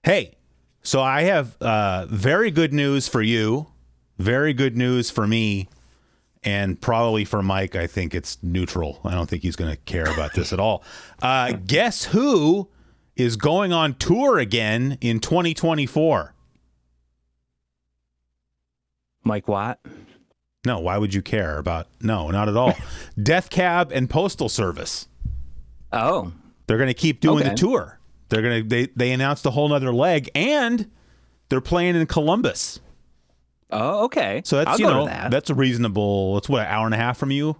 Hey, so I have very good news for you, very good news for me, and probably for Mike. I think it's neutral. I don't think he's going to care about this at all. Guess who is going on tour again in 2024? Mike Watt? No, why would you care about? No, not at all. Death Cab and Postal Service. Oh. They're going to keep doing the tour. They announced a whole nother leg, and they're playing in Columbus. Oh, okay. So that's that's a reasonable. It's what, an hour and a half from you,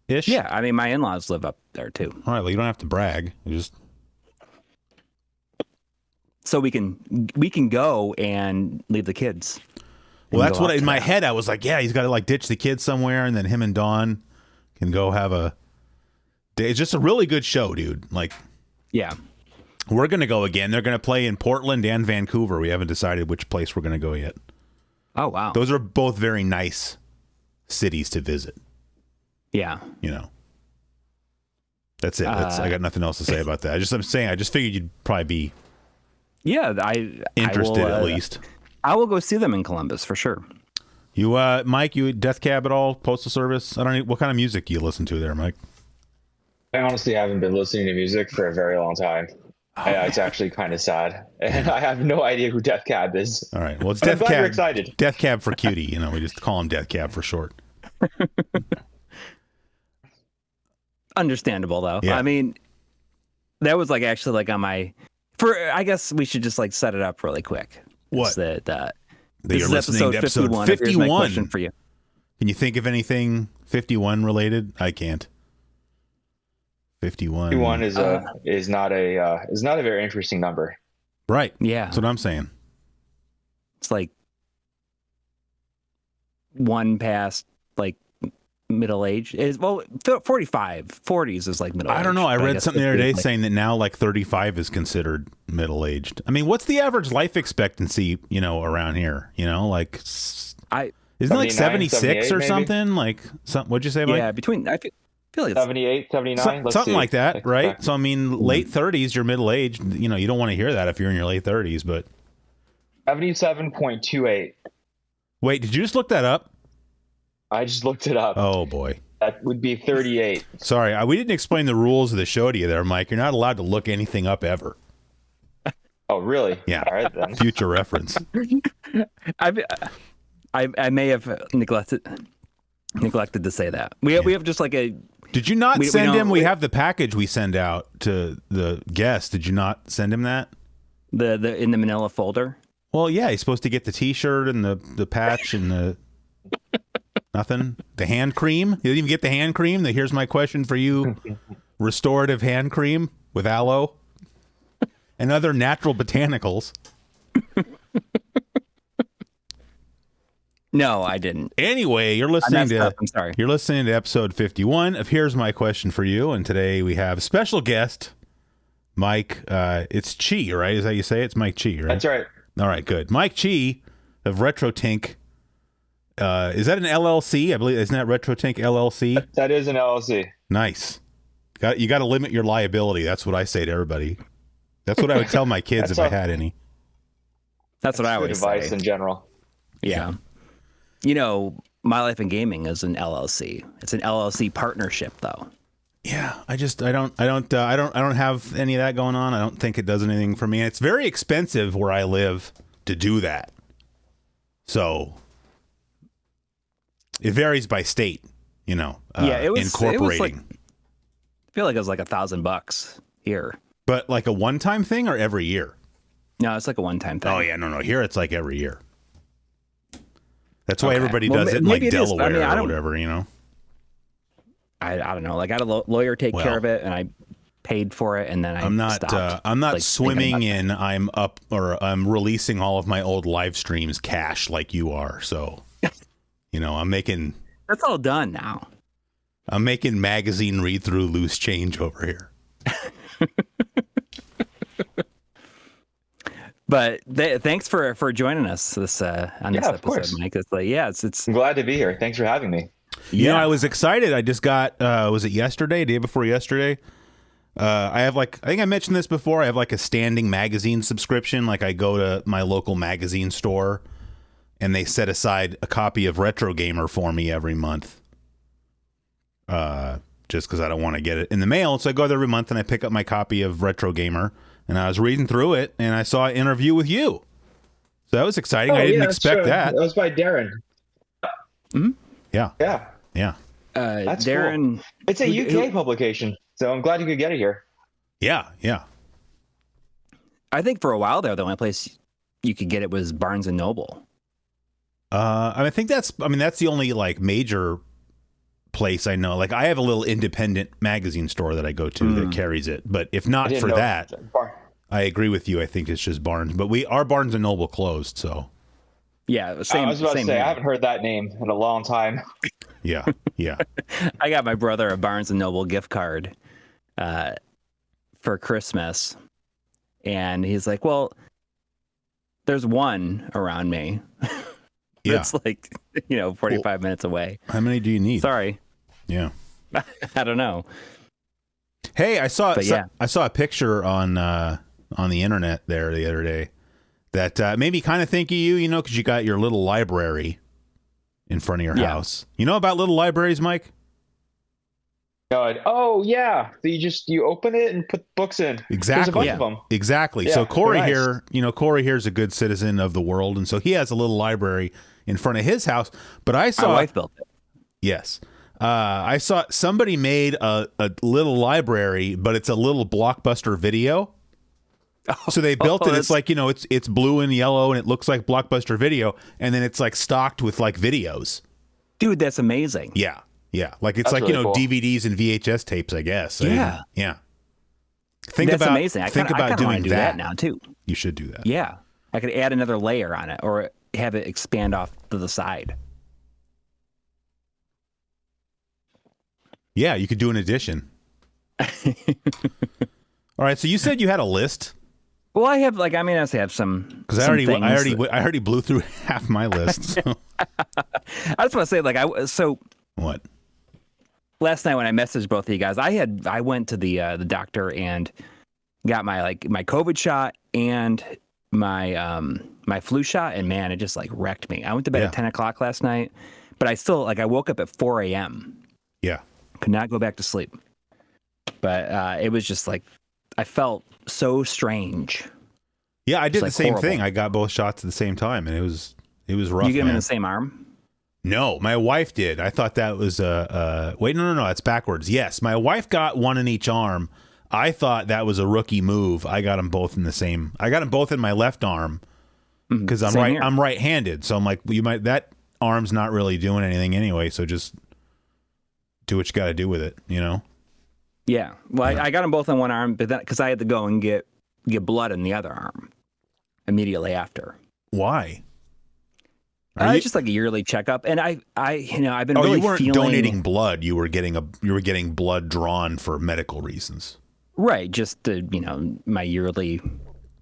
ish. Yeah, I mean my in-laws live up there too. All right, well you don't have to brag. You just so we can go and leave the kids. Well, that's what in my head I was like, yeah, he's got to like ditch the kids somewhere, and then him and Dawn can go have a day. It's just a really good show, dude. Like, yeah. We're going to go again. They're going to play in Portland and Vancouver. We haven't decided which place we're going to go yet. Oh, wow. Those are both very nice cities to visit. Yeah. You know. That's it. I got nothing else to say about that. I just figured you'd probably be interested at least. I will go see them in Columbus for sure. You, Mike, you Death Cab at all? Postal Service? I don't know. What kind of music do you listen to there, Mike? I honestly haven't been listening to music for a very long time. It's actually kind of sad, and I have no idea who Death Cab is. All right, well, it's Death Cab. You're excited. Death Cab for cutie. You know, we just call him Death Cab for short. Understandable, though. Yeah. I mean, that was like actually like on my. I guess we should just like set it up really quick. What? This is episode 51. 51. Here's my question for you. Can you think of anything 51 related? I can't. 51. 51 is not a very interesting number. Right. Yeah. That's what I'm saying. It's like one past like middle age is 45. 40s is like middle age. I don't know. I read something the other day saying that now like 35 is considered middle aged. I mean, what's the average life expectancy, around here? Like isn't it like 76 or something? Like what'd you say, Mike? Yeah, between I feel like 78, 79, something like that, right? So I mean, late 30s, you're middle aged. You don't want to hear that if you're in your late 30s, but 77.28. Wait, did you just look that up? I just looked it up. Oh boy, that would be 38. Sorry, we didn't explain the rules of the show to you there, Mike. You're not allowed to look anything up ever. Oh really? Yeah. All right then. Future reference. I may have neglected to say that. We have just like a. Did you not send him? We have the package we send out to the guest. Did you not send him that? The in the manila folder? Well, yeah, he's supposed to get the T-shirt and the patch and the nothing. The hand cream. You didn't even get the hand cream. Here's my question for you: restorative hand cream with aloe and other natural botanicals. No, I didn't. Anyway, you're listening I'm sorry. You're listening to episode 51 of Here's My Question for You, and today we have special guest Mike. It's Chi, right? Is that how you say it? It's Mike Chi, right? That's right. All right, good. Mike Chi of RetroTink. Is that an LLC? I believe isn't that RetroTink LLC? That is an LLC. Nice. You got to limit your liability. That's what I say to everybody. That's what I would tell my kids if I had any. That's what I always say. Advice in general. Yeah. My Life in Gaming is an LLC. It's an LLC partnership, though. Yeah, I don't have any of that going on. I don't think it does anything for me. And it's very expensive where I live to do that. So it varies by state, it was incorporating. I feel like it was like $1,000 here. But like a one-time thing or every year? No, it's like a one-time thing. Oh yeah, no. Here it's like every year. That's why everybody does it in like Delaware or whatever, I don't know. Like I had a lawyer take care of it, and I paid for it, and then I'm not swimming in. I'm releasing all of my old live streams cash like you are. So, I'm making. That's all done now. I'm making magazine read through loose change over here. But thanks for joining us on this episode, course. Mike. It's I'm glad to be here. Thanks for having me. I was excited. I just got was it yesterday, day before yesterday? I have I think I mentioned this before. I have a standing magazine subscription. Like I go to my local magazine store and they set aside a copy of Retro Gamer for me every month. Just because I don't want to get it in the mail. So I go there every month and I pick up my copy of Retro Gamer, and I was reading through it and I saw an interview with you. So that was exciting. I didn't expect that. That was by Darren. Mm-hmm. Yeah. Yeah. Yeah. That's Darren. Cool. It's a UK publication, so I'm glad you could get it here. Yeah. Yeah. I think for a while there, the only place you could get it was Barnes and Noble. I think that's the only major place I know. I have a little independent magazine store that I go to that carries it. But if not for that, I agree with you. I think it's just Barnes. But our Barnes and Noble closed, so. Yeah, same. I was about to say, here. I haven't heard that name in a long time. Yeah, yeah. I got my brother a Barnes and Noble gift card for Christmas, and he's like, "Well, there's one around me." Yeah. It's 45 minutes away. How many do you need? Sorry. Yeah. I don't know. Hey, I saw a picture on the internet there the other day that made me kind of think of you, because you got your little library in front of your house. You know about little libraries, Mike? God. Oh yeah. So you open it and put books in. Exactly. There's a bunch of them. Exactly. Yeah, so Corey nice. here, Corey here is a good citizen of the world, and so he has a little library in front of his house. But I saw my wife built it. Yes. I saw somebody made a little library, but it's a little Blockbuster Video. So they built it. It's it's blue and yellow, and it looks like Blockbuster Video, and then it's stocked with videos. Dude, that's amazing. Yeah, yeah. It's That's really cool. DVDs and VHS tapes, I guess. Yeah, yeah. That's amazing. I think about doing do that now too. You should do that. Yeah, I could add another layer on it, or have it expand off to the side. Yeah, you could do an addition. All right, so you said you had a list. Well, I have I have some because I already blew through half my list. So. I just want to say What? Last night when I messaged both of you guys, I went to the doctor and got my my COVID shot and my flu shot, and man, it just wrecked me. I went to bed at 10 o'clock last night, but I still I woke up at 4 a.m. Yeah. Could not go back to sleep. But it was just I felt so strange. Yeah, I did the same horrible thing. I got both shots at the same time, and it was rough. You get them in man. the same arm? No, my wife did. I thought that was wait, no, that's backwards. Yes, my wife got one in each arm. I thought that was a rookie move. I got them both in the same. I got them both in my left arm because I'm right-handed. So I'm like, that arm's not really doing anything anyway. So just do what you got to do with it, Yeah. Well, I got them both on one arm, but because I had to go and get blood in the other arm immediately after. Why? It's just a yearly checkup, and I've been really you weren't feeling donating blood. You were getting blood drawn for medical reasons. Right, just my yearly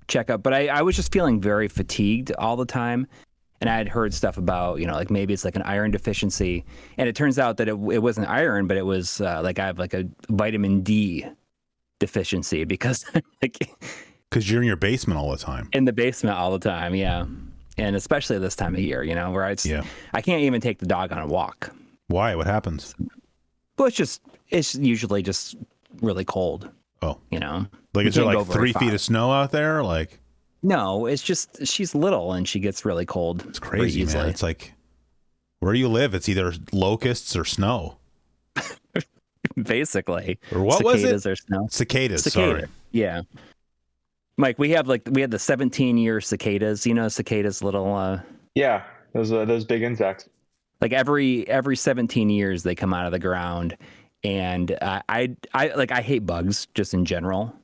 checkup. But I was just feeling very fatigued all the time, and I had heard stuff about maybe it's an iron deficiency, and it turns out that it wasn't iron, but it was I have a vitamin D deficiency because you're in your basement all the time. In the basement all the time, yeah. And especially this time of year, where I can't even take the dog on a walk. Why? What happens? Well, it's usually just really cold. Oh, is there 3 feet of snow out there? No, it's just she's little and she gets really cold. It's crazy, man. It's where you live, it's either locusts or snow. Basically. Or what cicadas was it? Or snow. Cicadas. Sorry. Yeah. Mike, we had the 17-year cicadas. Cicadas little. Yeah, those big insects. Every 17 years they come out of the ground, and I hate bugs just in general,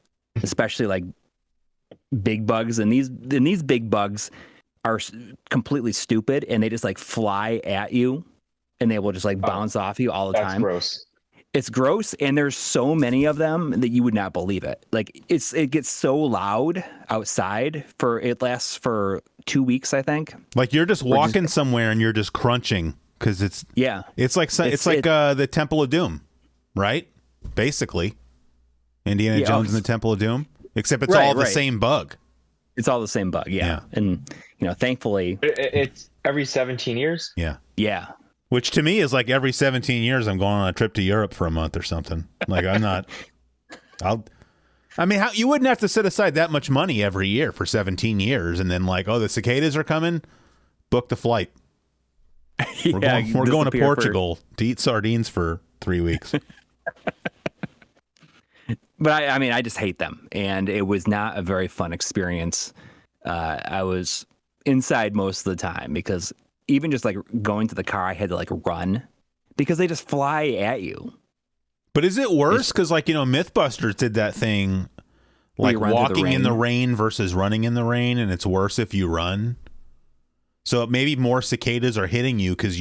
especially big bugs. And these big bugs are completely stupid, and they just fly at you, and they will just bounce off you all the time. That's gross. It's gross, and there's so many of them that you would not believe it. It gets so loud outside it lasts for 2 weeks, I think. You're just walking somewhere and you're just crunching because it's like the Temple of Doom, right? Basically, Indiana Jones and the Temple of Doom, except it's all the same bug. It's all the same bug, yeah. And thankfully, it's every 17 years. Yeah. Which to me is like every 17 years I'm going on a trip to Europe for a month or something. Like I'm not. You wouldn't have to set aside that much money every year for 17 years, and then like, oh, the cicadas are coming. Book the flight. We're going to Portugal to eat sardines for 3 weeks. But I just hate them, and it was not a very fun experience. I was inside most of the time because even just like going to the car, I had to like run because they just fly at you. But is it worse? Because Mythbusters did that thing, like walking in the rain versus running in the rain, and it's worse if you run. So maybe more cicadas are hitting you because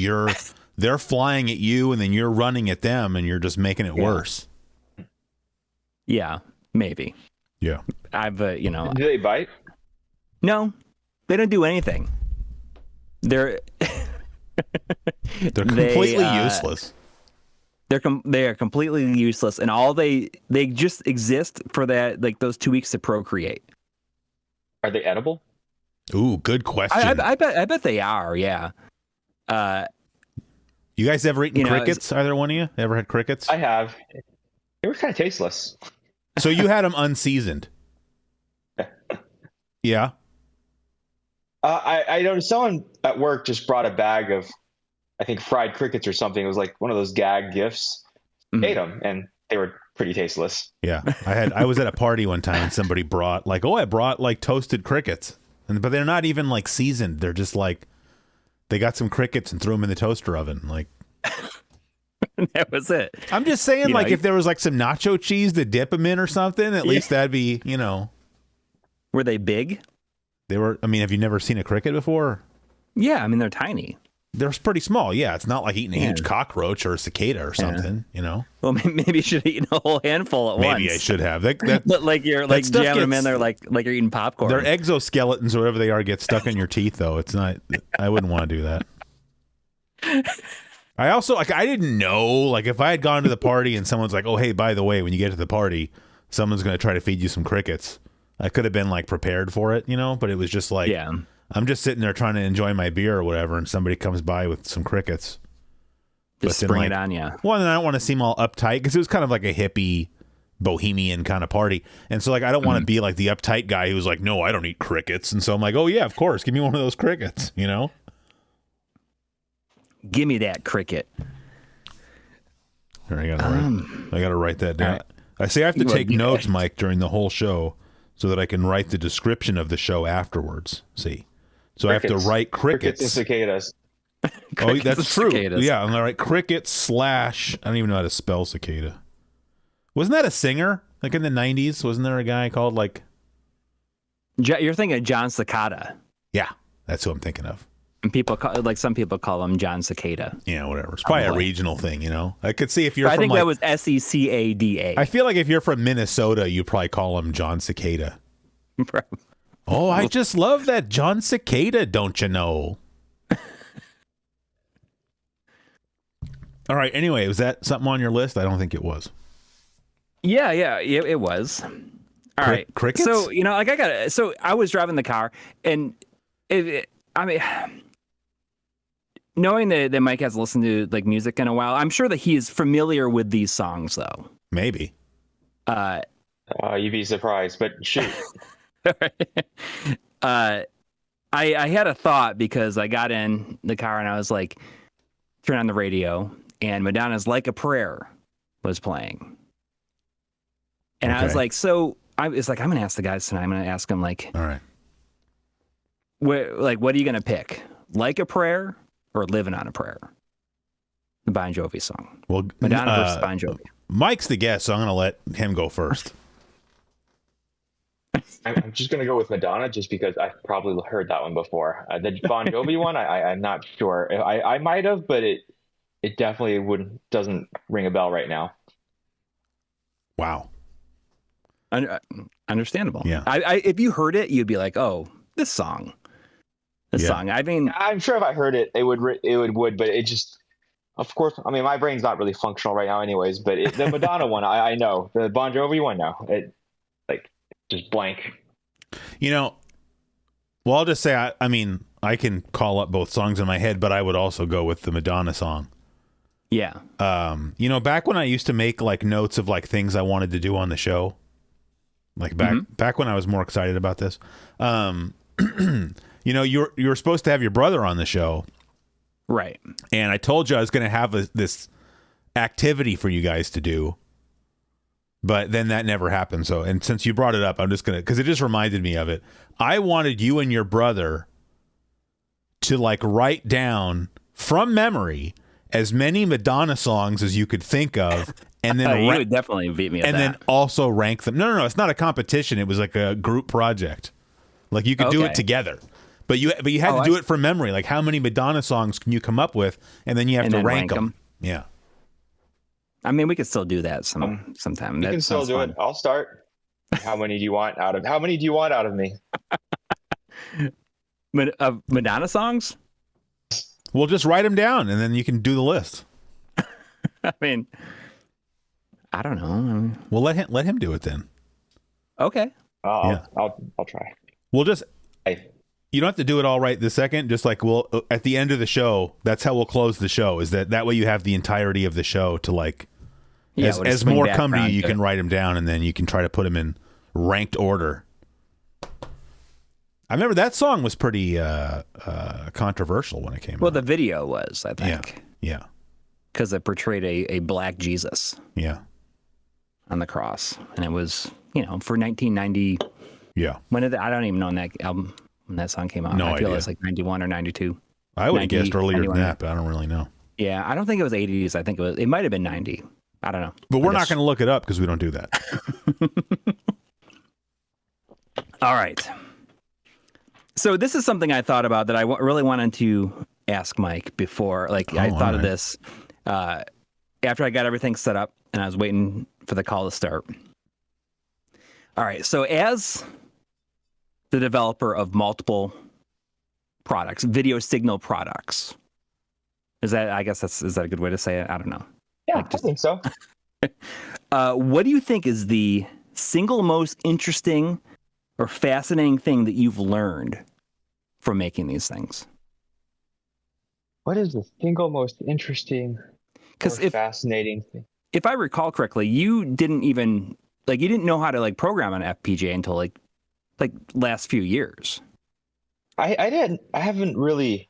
they're flying at you, and then you're running at them, and you're just making it worse. Yeah, maybe. Yeah. Do they bite? No, they don't do anything. They're completely useless. They are completely useless, and all they just exist for that, like those 2 weeks to procreate. Are they edible? Ooh, good question. I bet they are. Yeah. You guys ever eaten crickets? Either one of you ever had crickets? I have. They were kind of tasteless. So you had them unseasoned? Yeah. I noticed someone at work just brought a bag of, I think, fried crickets or something. It was like one of those gag gifts. Ate them, and they were pretty tasteless. Yeah, I was at a party one time, and somebody brought I brought like toasted crickets, but they're not even like seasoned. They're just like they got some crickets and threw them in the toaster oven, like. That was it. I'm just saying, if there was like some nacho cheese to dip them in or something, at least that'd be, Were they big? They were. Have you never seen a cricket before? Yeah, they're tiny. They're pretty small. Yeah, it's not like eating a huge cockroach or a cicada or something. Well, maybe you should have eaten a whole handful at once. Maybe I should have. But like you're like jamming them in there like you're eating popcorn. Their exoskeletons or whatever they are get stuck in your teeth, though. It's not. I wouldn't want to do that. I also I didn't know if I had gone to the party and someone's like, oh hey, by the way, when you get to the party, someone's going to try to feed you some crickets. I could have been prepared for it, but it was just I'm just sitting there trying to enjoy my beer or whatever, and somebody comes by with some crickets. Just spring it on you. Well, and I don't want to seem all uptight because it was kind of like a hippie, bohemian kind of party, and so I don't want to be like the uptight guy who's like, no, I don't eat crickets, and so I'm like, oh yeah, of course, give me one of those crickets, Give me that cricket. Here, I gotta write that down. Right. I have to take notes, Mike, during the whole show so that I can write the description of the show afterwards. See, so crickets. I have to write crickets and cicadas. Oh, that's true. Cicadas. Yeah, I'm gonna write cricket / I don't even know how to spell cicada. Wasn't that a singer in the 90s? Wasn't there a guy called You're thinking of John Cicada. Yeah, that's who I'm thinking of. And some people call him John Cicada. Yeah, whatever. It's probably a regional thing, I could see if you're. I think that was Secada. I feel like if you're from Minnesota, you probably call him John Cicada. Oh, I just love that John Cicada. Don't you know? All right. Anyway, was that something on your list? I don't think it was. Yeah, it was. All right, crickets. So So I was driving the car, and knowing that Mike hasn't listened to music in a while, I'm sure that he is familiar with these songs, though. Maybe. You'd be surprised, but shoot. I had a thought because I got in the car and I was like, turn on the radio, and Madonna's "Like a Prayer" was playing, and I was like, I'm going to ask the guys tonight. I'm going to ask them all right, what are you going to pick? "Like a Prayer" or "Living on a Prayer"? The Bon Jovi song. Well, Madonna versus Bon Jovi. Mike's the guest, so I'm going to let him go first. I'm just going to go with Madonna just because I've probably heard that one before. The Bon Jovi one, I'm not sure. I might have, but it definitely doesn't ring a bell right now. Wow. Understandable. Yeah. If you heard it, you'd be like, oh, this song. I'm sure if I heard it, it would, but it just, of course, I mean, my brain's not really functional right now anyways, but the Madonna one, I know. The Bon Jovi one, no. It, like, just blank. You know, well, I'll just say, I mean, I can call up both songs in my head, but I would also go with the Madonna song. Yeah. You know, back when I used to make like notes of like things I wanted to do on the show, like back when I was more excited about this, you know, you were supposed to have your brother on the show. Right. And I told you I was going to have this activity for you guys to do, but then that never happened. So, and since you brought it up, I'm just going to, because it just reminded me of it. I wanted you and your brother to like write down from memory as many Madonna songs as you could think of, and then you would definitely beat me at and that. then also rank them. No, it's not a competition. It was like a group project. Like you could do it together. But you had to do it from memory. Like, how many Madonna songs can you come up with, and then you have to rank them. Yeah. I mean, we could still do that sometime. You can still do it. I'll start. How many do you want out of me? Madonna songs? We'll just write them down, and then you can do the list. I mean, I don't know. Well, let him do it then. Okay. I'll try. We'll just. You don't have to do it all right this second. Just like we'll at the end of the show, that's how we'll close the show. Is that way you have the entirety of the show to like, as more come to you, you can write them down, and then you can try to put them in ranked order. I remember that song was pretty controversial when it came out. Well, the video was, I think. Yeah. Because it portrayed a black Jesus. Yeah. On the cross, and it was, you know, for 1990. Yeah. I don't even know when that album. When that song came out. No I feel idea. it's like 91 or 92. I would have guessed earlier than that, but I don't really know. Yeah, I don't think it was 80s. I think it might have been 90. I don't know. But we're not going to look it up because we don't do that. All right. So this is something I thought about that I really wanted to ask Mike before. Like, I thought of this after I got everything set up and I was waiting for the call to start. All right. So as the developer of multiple products, video signal products. Is that a good way to say it? I don't know. Yeah, I think so. What do you think is the single most interesting or fascinating thing that you've learned from making these things? What is the single most interesting or fascinating thing? If I recall correctly, you didn't know how to like program an FPGA until like last few years. I didn't really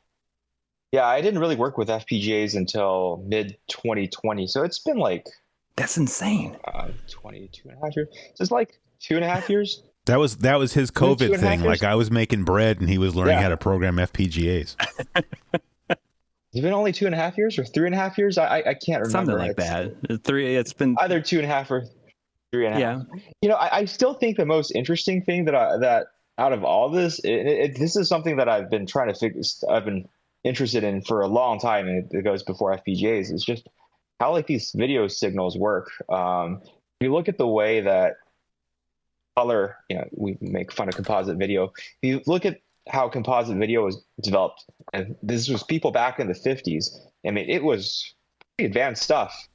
work with FPGAs until mid 2020. So it's been like, that's insane. 22.5 years. So it's like 2.5 years. That was his COVID thing. Like I was making bread and he was learning how to program FPGAs. It's been only 2.5 years or 3.5 years. I can't remember. Something like that. It's been either 2.5 or 3.5. Yeah. You know, I still think the most interesting thing that out of all this, this is something that I've been trying to figure. I've been interested in for a long time, and it goes before FPGAs. It's just how like these video signals work. If you look at the way that color, you know, we make fun of composite video. If you look at how composite video was developed, and this was people back in the 50s. I mean, it was pretty advanced stuff.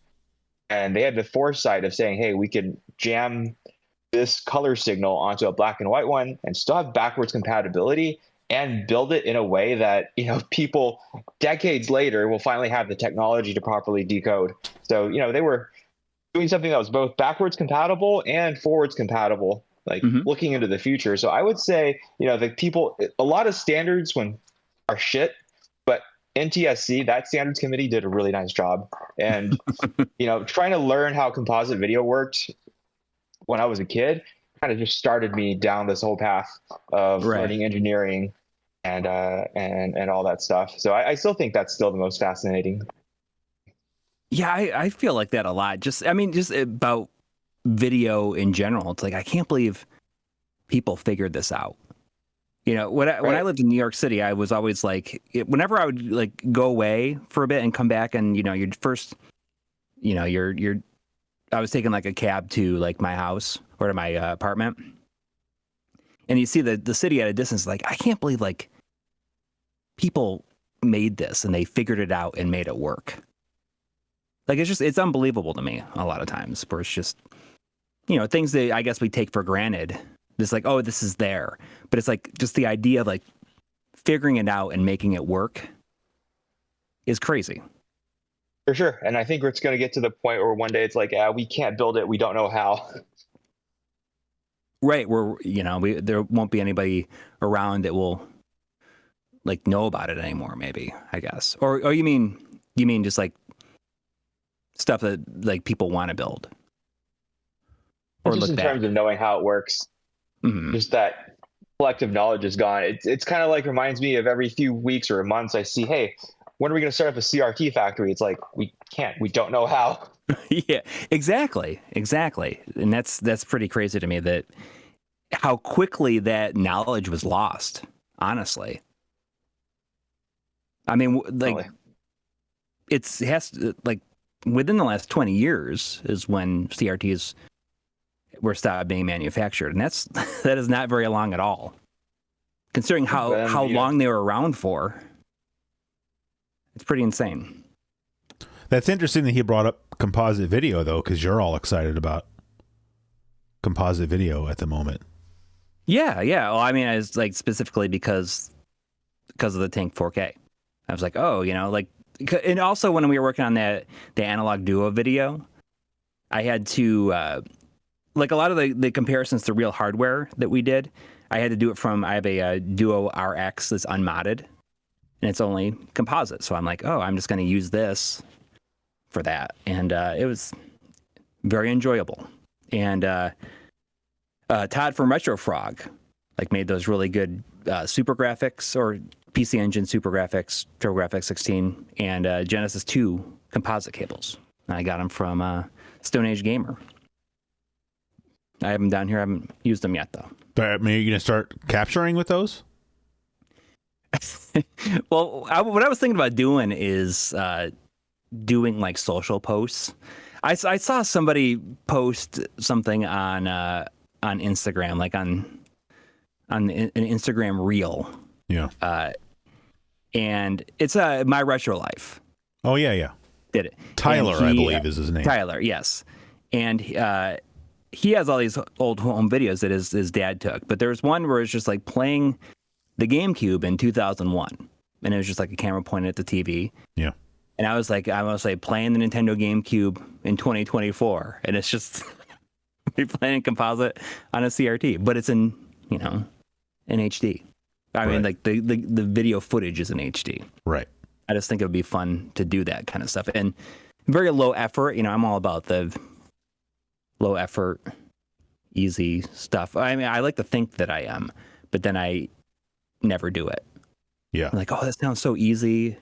And they had the foresight of saying, hey, we can jam this color signal onto a black and white one and still have backwards compatibility and build it in a way that, you know, people decades later will finally have the technology to properly decode. So, you know, they were doing something that was both backwards compatible and forwards compatible, like looking into the future. So I would say, you know, a lot of standards are shit, but NTSC, that standards committee, did a really nice job. And, you know, trying to learn how composite video worked when I was a kid kind of just started me down this whole path of learning engineering and all that stuff. So I still think that's still the most fascinating. Yeah, I feel like that a lot. Just about video in general. It's like, I can't believe people figured this out. You know, when I lived in New York City, I was always like, whenever I would like go away for a bit and come back, and you know, I was taking like a cab to like my house or to my apartment, and you see the city at a distance. Like, I can't believe like people made this and they figured it out and made it work. Like, it's unbelievable to me a lot of times, where it's just, you know, things that I guess we take for granted. It's like, oh, this is there. But it's like just the idea of like figuring it out and making it work is crazy. For sure. And I think it's going to get to the point where one day it's like, we can't build it. We don't know how. Right. Where, you know, there won't be anybody around that will like know about it anymore, maybe, I guess. Or you mean just like stuff that like people want to build? Or Just look in back. terms of knowing how it works, just that collective knowledge is gone. It's kind of like reminds me of every few weeks or months I see, hey, when are we going to start up a CRT factory? It's like, we can't, we don't know how. Yeah, exactly. And that's pretty crazy to me, that how quickly that knowledge was lost, honestly. I mean, like, it has to, like, within the last 20 years is when CRTs were stopped being manufactured. And that is not very long at all, considering how long they were around for. It's pretty insane. That's interesting that he brought up composite video, though, because you're all excited about composite video at the moment. Yeah. Well, I mean, it's like specifically because of the Tank 4K. I was like, oh, you know, like, and also when we were working on the analog duo video, I had to like a lot of the comparisons to real hardware that we did. I had to do it from, I have a Duo RX that's unmodded, and it's only composite. So I'm like, oh, I'm just going to use this for that. And it was very enjoyable. And Todd from RetroFrog like made those really good Super Graphics or PC Engine Super Graphics, TurboGrafx 16, and Genesis 2 composite cables. And I got them from Stone Age Gamer. I have them down here. I haven't used them yet, though. But I mean, are you going to start capturing with those? Well, what I was thinking about doing is doing like social posts. I saw somebody post something on Instagram, like on an Instagram reel. Yeah. And it's My Retro Life. Oh, yeah. Did it. Tyler, I believe, is his name. Tyler, yes. And he has all these old home videos that his dad took. But there's one where it's just like playing the GameCube in 2001. And it was just like a camera pointed at the TV. Yeah. And I was like playing the Nintendo GameCube in 2024. And it's just me playing composite on a CRT. But it's in HD. I mean, like the video footage is in HD. Right. I just think it would be fun to do that kind of stuff. And very low effort. I'm all about the low effort, easy stuff. I mean, I like to think that I am, but then I never do it. Yeah. I'm like, oh, that sounds so easy.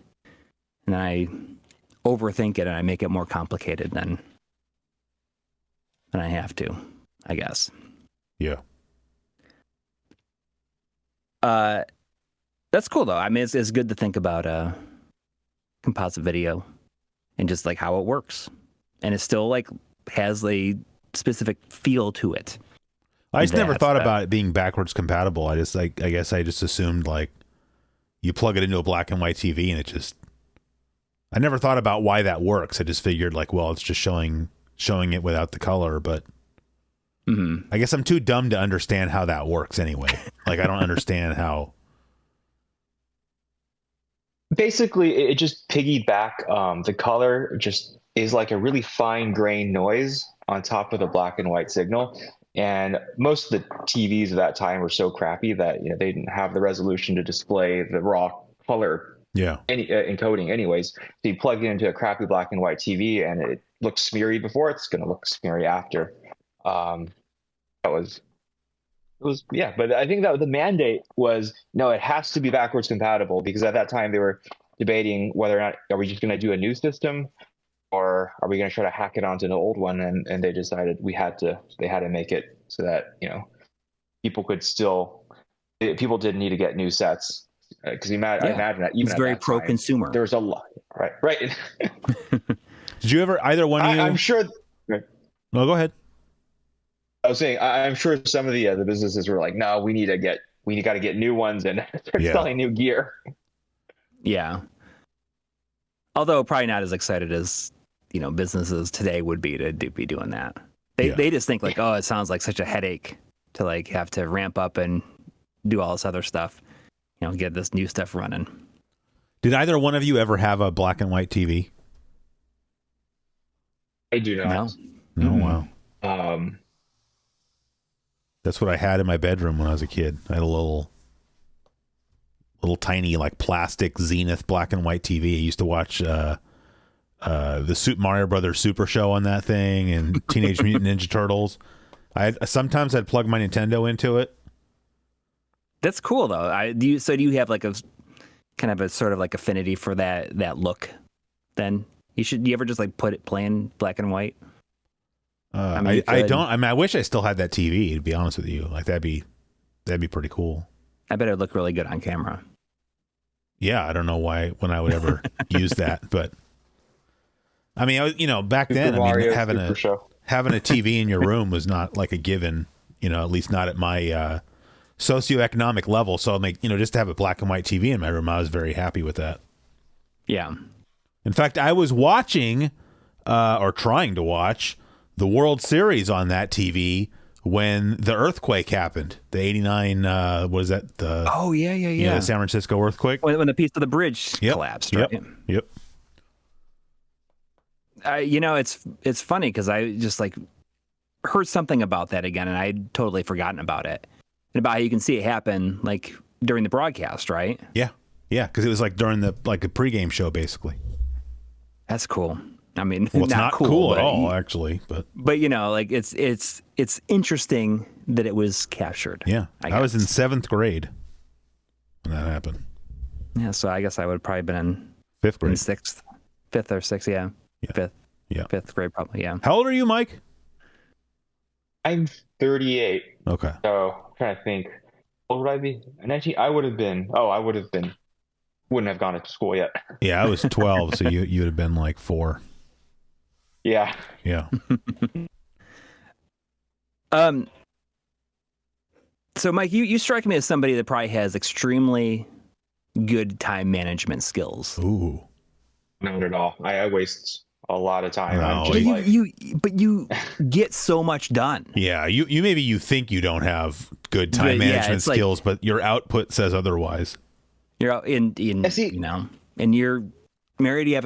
And I overthink it and I make it more complicated than I have to, I guess. Yeah. That's cool though. I mean, it's good to think about composite video and just like how it works, and it still like has a specific feel to it. I just never thought about it being backwards compatible. I guess I just assumed like you plug it into a black and white TV and it just. I never thought about why that works. I just figured like, well, it's just showing it without the color, but. I guess I'm too dumb to understand how that works anyway. Like, I don't understand how. Basically, it just piggyback. The color just is like a really fine grained noise on top of the black and white signal. And most of the TVs of that time were so crappy that they didn't have the resolution to display the raw color. Yeah. Encoding, anyways. So you plug it into a crappy black and white TV, and it looks smeary before. It's going to look smeary after. It was but I think that the mandate was no, it has to be backwards compatible, because at that time they were debating whether or not are we just going to do a new system or are we going to try to hack it onto an old one, and they decided they had to make it so that people didn't need to get new sets, because I imagine that even it's very pro-consumer. There was a lot, right. Did you ever either one of you? I'm sure. No, go ahead. I was saying, I'm sure some of the businesses were like, no, we got to get new ones and start selling new gear. Yeah. Although probably not as excited as businesses today would be to be doing that. They just think like, oh, it sounds like such a headache to like have to ramp up and do all this other stuff, get this new stuff running. Did either one of you ever have a black and white TV? I do not. No. Mm-hmm. Wow. That's what I had in my bedroom when I was a kid. I had a little tiny like plastic Zenith black and white TV. I used to watch the Super Mario Brothers Super Show on that thing and Teenage Mutant Ninja Turtles. Sometimes I'd plug my Nintendo into it. That's cool though. Do you have like a kind of a sort of like affinity for that look? Then do you ever just like put it playing black and white? I don't. I mean, I wish I still had that TV. To be honest with you, like that'd be pretty cool. I bet it'd look really good on camera. Yeah, I don't know when I would ever use that, but I mean, back then, having a TV in your room was not like a given. At least not at my socioeconomic level. So just to have a black and white TV in my room, I was very happy with that. Yeah. In fact, I was watching or trying to watch the World Series on that TV when the earthquake happened. The 89, what is that? The the San Francisco earthquake. When the piece of the bridge collapsed, right? Yep. It's funny because I just like heard something about that again, and I'd totally forgotten about it. And about how you can see it happen like during the broadcast, right? Yeah, because it was like during the like a pregame show, basically. That's cool. I mean, well, it's not cool at all, actually, but like it's interesting that it was captured. Yeah, I was in 7th grade when that happened. Yeah, so I guess I would have probably been in 5th grade, 5th or 6th, yeah. 5th, 5th grade, probably, yeah. How old are you, Mike? I'm 38. Okay. So I'm trying to think. What would I be? 19? Wouldn't have gone to school yet. Yeah, I was 12, so you would have been like 4. Yeah. Yeah. So Mike, you strike me as somebody that probably has extremely good time management skills. Ooh. Not at all. I waste a lot of time. No, but you get so much done. Yeah, you think you don't have good time management skills, but your output says otherwise. You're out in and you're married. You have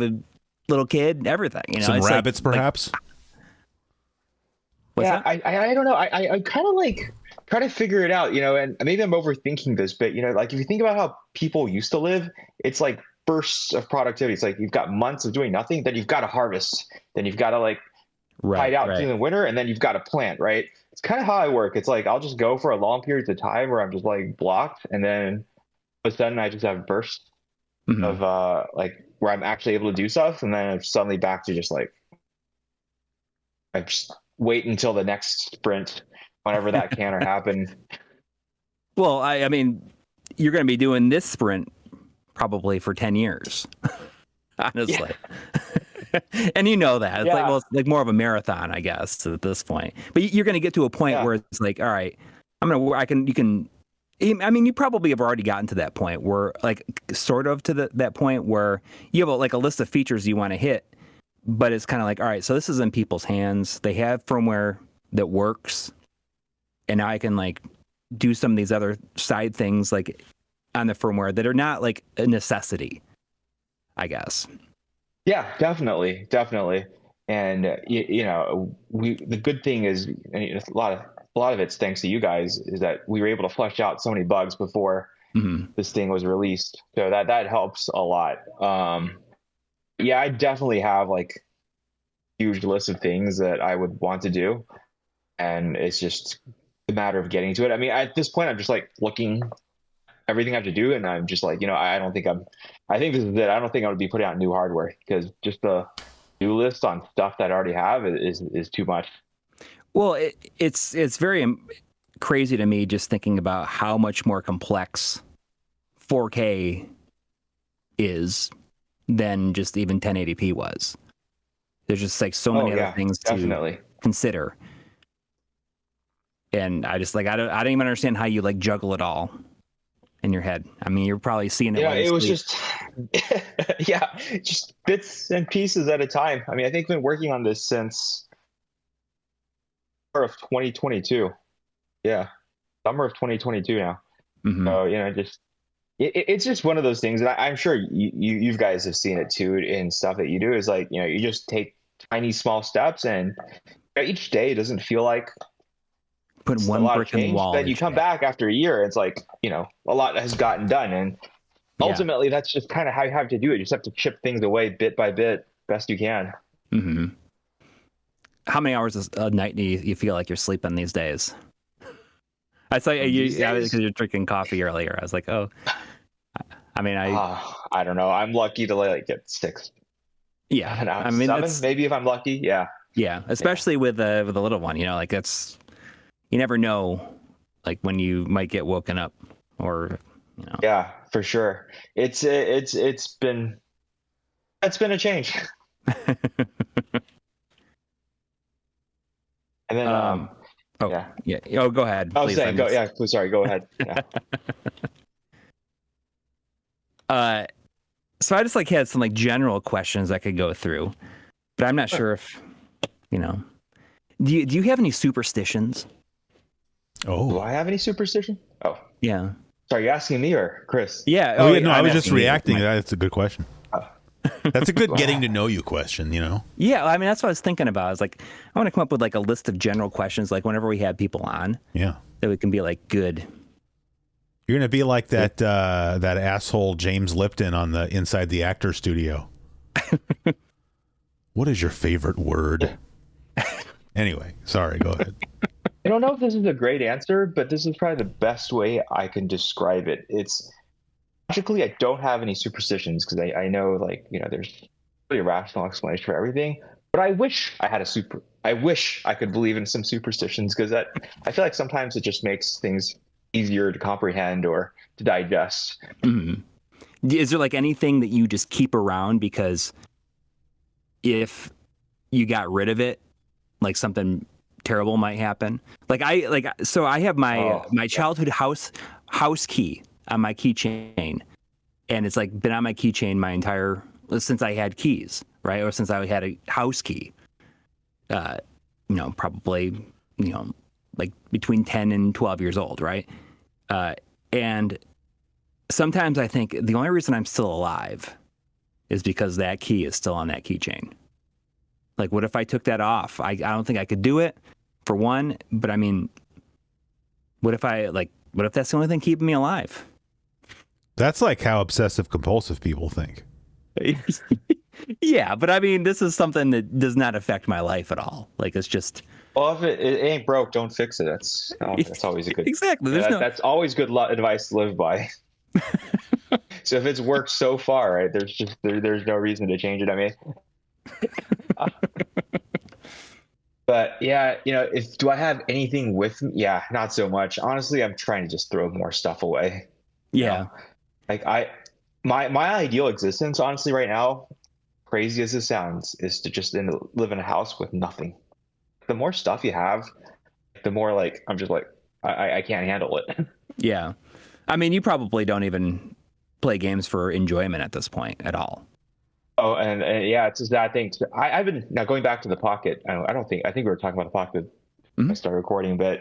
a little kid. Everything. Some rabbits, perhaps. What's that? I don't know. I kind of like try to figure it out. And maybe I'm overthinking this, but like if you think about how people used to live, it's like bursts of productivity. It's like you've got months of doing nothing, then you've got to harvest, then you've got to like hide out during the winter, and then you've got to plant. Right. It's kind of how I work. It's like I'll just go for a long period of time where I'm just like blocked, and then all of a sudden I just have bursts of like where I'm actually able to do stuff, and then I'm suddenly back to just like I just wait until the next sprint, whenever that can or happen. Well, I mean, you're going to be doing this sprint probably for 10 years, honestly. Yeah. And that. It's like more of a marathon, I guess, at this point. But you're going to get to a point where it's like, all right, you probably have already gotten to that point where like sort of to that point where you have a list of features you want to hit, but it's kind of like, all right, so this is in people's hands. They have firmware that works, and now I can like do some of these other side things like on the firmware that are not like a necessity, I guess. Yeah, definitely. And the good thing is, a lot of it's thanks to you guys, is that we were able to flesh out so many bugs before this thing was released. So that helps a lot. I definitely have like huge list of things that I would want to do, and it's just a matter of getting to it. I mean, at this point, I'm just like looking everything I have to do, and I'm just like, I think this is it. I don't think I would be putting out new hardware, because just the new list on stuff that I already have is too much. Well, it's very crazy to me just thinking about how much more complex 4K is than just even 1080p was. There's just like so many other things to consider. And I just like, I don't even understand how you like juggle it all in your head. I mean, you're probably seeing it. Yeah, it was just, Yeah, just bits and pieces at a time. I mean, I think I've been working on this since summer of 2022. Yeah, summer of 2022 now. Mm-hmm. So, just it's just one of those things, and I'm sure you guys have seen it too in stuff that you do. Is like, you just take tiny small steps, and each day doesn't feel like Put a one lot of brick in the change. wall. Then you each come day. back after a year, it's like, a lot has gotten done, and ultimately that's just kind of how you have to do it. You just have to chip things away bit by bit, best you can. Mm-hmm. How many hours a night do you feel like you're sleeping these days? I saw you because you're drinking coffee earlier. I was like, oh, I mean, I don't know. I'm lucky to like get 6. Yeah, I don't know, I mean, 7 maybe if I'm lucky. Yeah. Yeah, especially with the little one. Like that's, you never know, like when you might get woken up, or Yeah, for sure. It's been a change. And then yeah. Oh, go ahead. I was Please, saying, sorry, go ahead. Yeah. So I just had some general questions I could go through, but I'm not sure if do you have any superstitions? Oh, do I have any superstition? Oh, yeah. Sorry, you asking me or Chris? Yeah. Oh, yeah, no, I I'm was just asking you. reacting. That's a good question. That's a good getting to know you question, Yeah, I mean, that's what I was thinking about. I was like, I want to come up with a list of general questions, whenever we have people on. Yeah. That we can be good. You're gonna be like that that asshole James Lipton on the Inside the Actor Studio. What is your favorite word? Anyway, sorry, go ahead. I don't know if this is a great answer, but this is probably the best way I can describe it. It's logically, I don't have any superstitions because I know there's really a rational explanation for everything. But I wish I had I wish I could believe in some superstitions because I feel like sometimes it just makes things easier to comprehend or to digest. Mm-hmm. Is there anything that you just keep around because if you got rid of it, something terrible might happen? So I have my childhood house key on my keychain, and it's been on my keychain my entire since I had keys, right? Or since I had a house key. Probably between 10 and 12 years old, right? And sometimes I think the only reason I'm still alive is because that key is still on that keychain. What if I took that off? I don't think I could do it, for one, but I mean, what if that's the only thing keeping me alive? That's how obsessive compulsive people think. Yeah, but I mean, this is something that does not affect my life at all. It's just. Well, if it ain't broke, don't fix it. That's always a good. Exactly. That's always good advice to live by. So if it's worked so far, right? There's no reason to change it. I mean. But yeah, do I have anything with me? Yeah, not so much. Honestly, I'm trying to just throw more stuff away. Yeah. My ideal existence, honestly, right now, crazy as it sounds, is to just live in a house with nothing. The more stuff you have, the more I'm just I can't handle it. Yeah. I mean, you probably don't even play games for enjoyment at this point at all. Oh, and yeah, it's just that thing. I've been now going back to the Pocket. I think we were talking about the Pocket when I started recording, but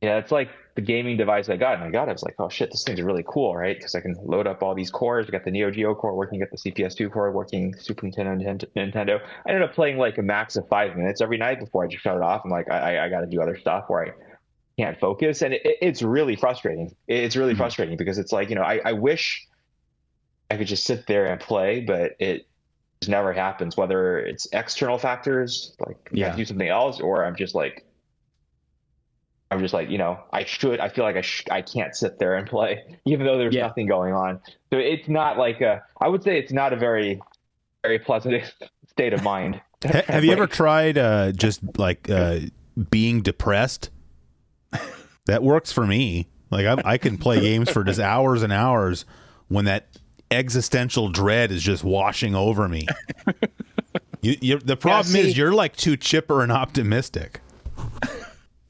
yeah, it's the gaming device I got, and I was like, oh shit, this thing's really cool, right? Because I can load up all these cores. I got the Neo Geo core working, got the CPS2 core working, Super Nintendo. I ended up playing a max of 5 minutes every night before I just shut it off. I'm like, I got to do other stuff where I can't focus, and it's really frustrating. It's really frustrating because it's I wish I could just sit there and play, but it never happens, whether it's external factors I do something else, or I'm just I feel like I can't sit there and play even though there's nothing going on. So it's not I would say it's not a very, very pleasant state of mind. Have you ever tried just being depressed? That works for me. I can play games for just hours and hours when that existential dread is just washing over me. The problem is you're too chipper and optimistic.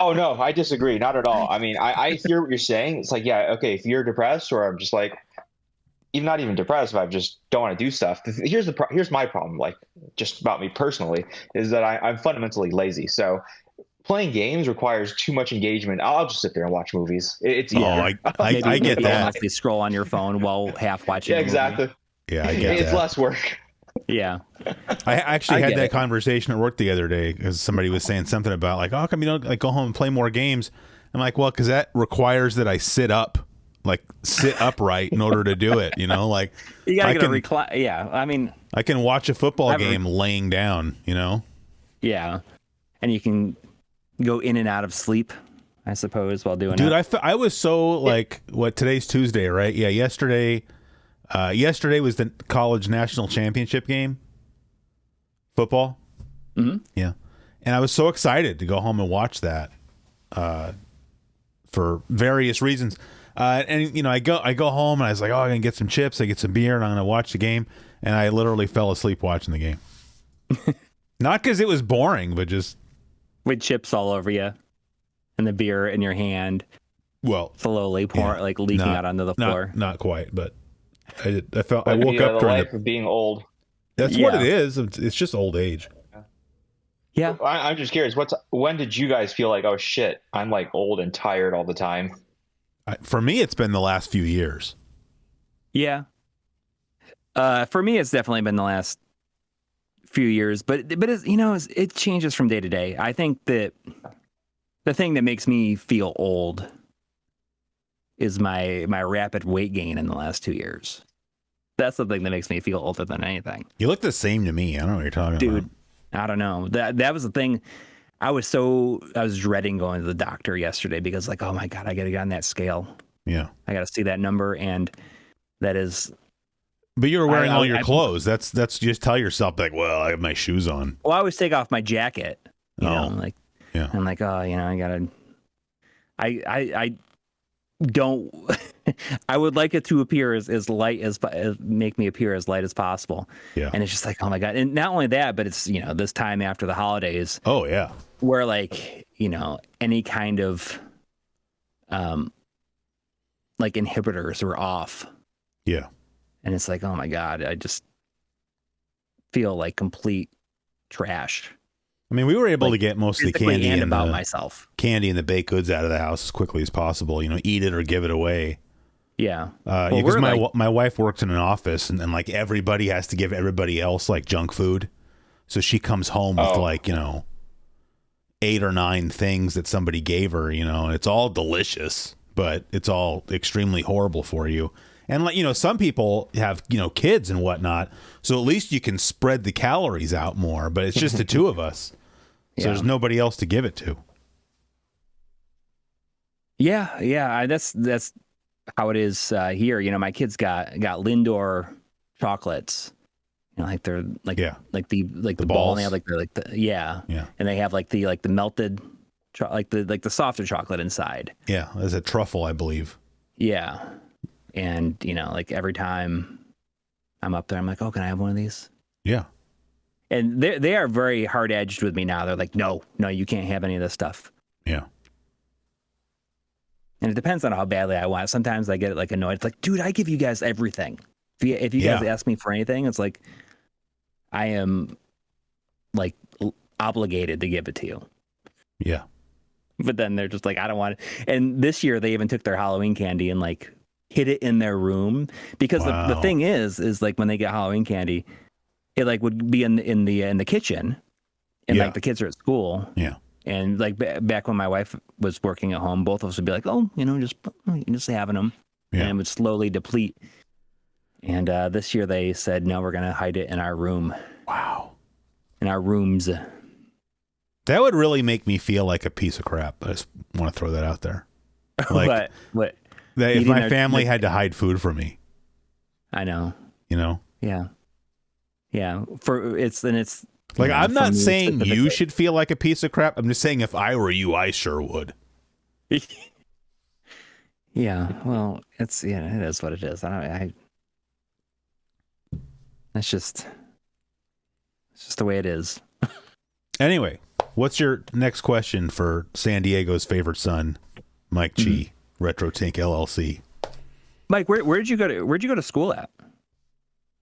Oh no, I disagree. Not at all. I mean, I hear what you're saying. It's okay, if you're depressed, or I'm just even not even depressed, but I just don't want to do stuff. Here's my problem, like just about me personally, is that I'm fundamentally lazy. So playing games requires too much engagement. I'll just sit there and watch movies. It's easier. I get that. Honestly, scroll on your phone while half watching. Yeah, exactly. Yeah, I get it's that. less work. Yeah. I actually had that conversation at work the other day because somebody was saying something about like, oh, how come you don't like go home and play more games? I'm like, well, because that requires that I sit upright in order to do it. You know, like you gotta get a recline. Yeah, I mean, I can watch a football game laying down. You know. Yeah, and you can go in and out of sleep, I suppose, while doing it. Dude, I was so like, what, today's Tuesday, right? Yeah, yesterday was the college national championship game, football. Mm-hmm. Yeah, and I was so excited to go home and watch that for various reasons. And you know, I go home and I was like, oh, I'm gonna get some chips, I get some beer, and I'm gonna watch the game. And I literally fell asleep watching the game. Not because it was boring, but just with chips all over you, and the beer in your hand. Well, slowly leaking out onto the floor. Not quite, but I felt I woke up during life of being old. That's what it is. It's just old age. Yeah. I'm just curious. When did you guys feel like, oh shit, I'm like old and tired all the time? For me, it's been the last few years. Yeah. For me, it's definitely been the last few years, but it's, you know, it changes from day to day. I think that the thing that makes me feel old is my rapid weight gain in the last 2 years. That's the thing that makes me feel older than anything. You look the same to me. I don't know what you're talking about. Dude, I don't know. That was the thing. I was dreading going to the doctor yesterday because like, oh my God, I got to get on that scale. Yeah. I got to see that number. And that is. But you were wearing all your clothes. That's just tell yourself like, well, I have my shoes on. Well, I always take off my jacket, you know, like, yeah. I'm like, oh, you know, I don't, I would like it to appear as light as make me appear as light as possible. Yeah. And it's just like, oh my God. And not only that, but it's, you know, this time after the holidays. Oh yeah. Where like, you know, any kind of, like inhibitors were off. Yeah. And it's like, oh my God, I just feel like complete trash. I mean, we were able to get most of the candy and candy and the baked goods out of the house as quickly as possible. You know, eat it or give it away. Yeah. Because my wife works in an office, and like everybody has to give everybody else like junk food. So she comes home with like, you know, 8 or 9 things that somebody gave her. You know, and it's all delicious, but it's all extremely horrible for you. And like, you know, some people have, you know, kids and whatnot, so at least you can spread the calories out more. But it's just the two of us, so there's nobody else to give it to. Yeah, that's how it is here. You know, my kids got Lindor chocolates. You know, like they're like the ball, and they have and they have like the melted, like the softer chocolate inside. Yeah, there's a truffle, I believe. Yeah. And, you know, like every time I'm up there, I'm like, oh, can I have one of these? Yeah. And they are very hard edged with me now. They're like, no, you can't have any of this stuff. Yeah. And it depends on how badly I want it. Sometimes I get like annoyed. It's like, dude, I give you guys everything. If you guys ask me for anything, it's like, I am like obligated to give it to you. Yeah. But then they're just like, I don't want it. And this year they even took their Halloween candy and like hid it in their room, because the thing is like when they get Halloween candy, it like would be in the kitchen, and like the kids are at school. Yeah. And like back when my wife was working at home, both of us would be like, oh, you know, just having them, and it would slowly deplete. And this year they said, no, we're going to hide it in our room. Wow. In our rooms. That would really make me feel like a piece of crap. I just want to throw that out there. Like, what? If my family had to hide food from me. I know. You know? Yeah. Yeah. It's like, I'm not saying you should feel like a piece of crap. I'm just saying if I were you, I sure would. Yeah. Well, it is what it is. It's just the way it is. Anyway, what's your next question for San Diego's favorite son, Mike Chi, RetroTink LLC? Mike, where'd you go to school at?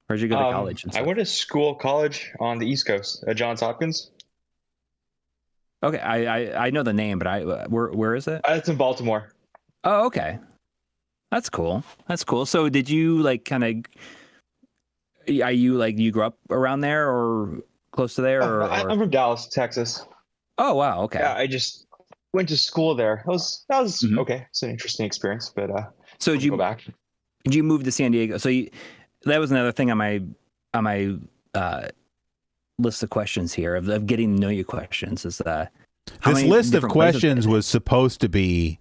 Where'd you go to college? And I stuff? went to college on the East Coast at Johns Hopkins. Okay, I know the name, but where is it? It's in Baltimore. Oh, okay. That's cool. That's cool. So did you like kind of, you grew up around there or close to there? Or... I'm from Dallas, Texas. Oh, wow. Okay. Yeah, I just went to school there. That was okay. It's an interesting experience, but so did you go back? Did you move to San Diego? So that was another thing on my list of questions here of getting to know you questions is this list of questions was supposed to be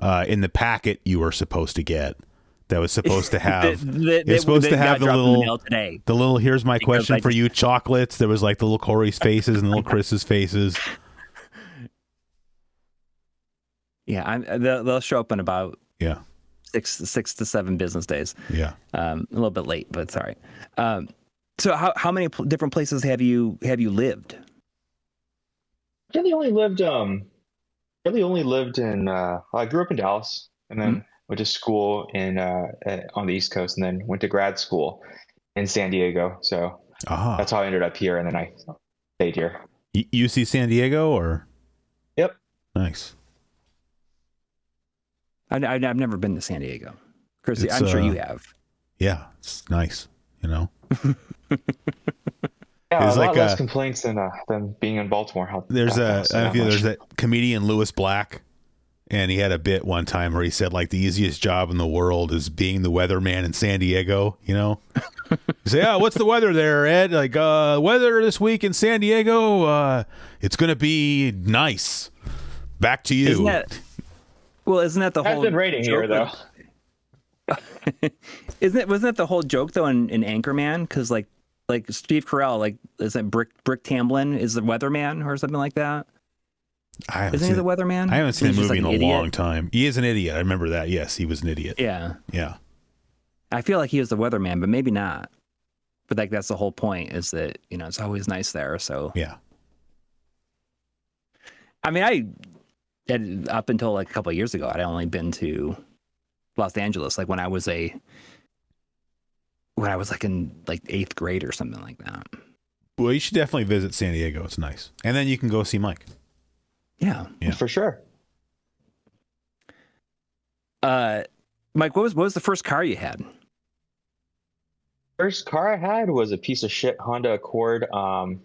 in the packet you were supposed to get. That was supposed to have it's supposed to have the little here's my question for you chocolates. There was like the little Corey's faces and the little Chris's faces. Yeah, they'll show up in about 6 to 7 business days. Yeah, a little bit late, but it's all right. So how many different places have you lived? I really only lived in. I grew up in Dallas, and then went to school on the East Coast, and then went to grad school in San Diego. So that's how I ended up here, and then I stayed here. UC San Diego, or? Yep. Nice. I've never been to San Diego. Chris, I'm sure you have. Yeah, it's nice. You know. Yeah, a lot less complaints than being in Baltimore. There's that comedian Louis Black, and he had a bit one time where he said like the easiest job in the world is being the weatherman in San Diego. You know, you say, "Oh, what's the weather there, Ed?" Like, weather this week in San Diego, it's gonna be nice. Back to you. Isn't that the whole? It's been raining here though. Wasn't that the whole joke though in Anchorman? Because like Steve Carell, like is that Brick Tamblyn is the weatherman or something like that? Isn't he the weatherman? I haven't seen the movie in a long time. He is an idiot. I remember that. Yes, he was an idiot. Yeah. Yeah. I feel like he was the weatherman, but maybe not. But like that's the whole point is that it's always nice there. So yeah. I mean, up until like a couple of years ago, I'd only been to Los Angeles, like when I was like in like 8th grade or something like that. Well, you should definitely visit San Diego. It's nice. And then you can go see Mike. Yeah. For sure. Mike, what was the first car you had? First car I had was a piece of shit Honda Accord. Now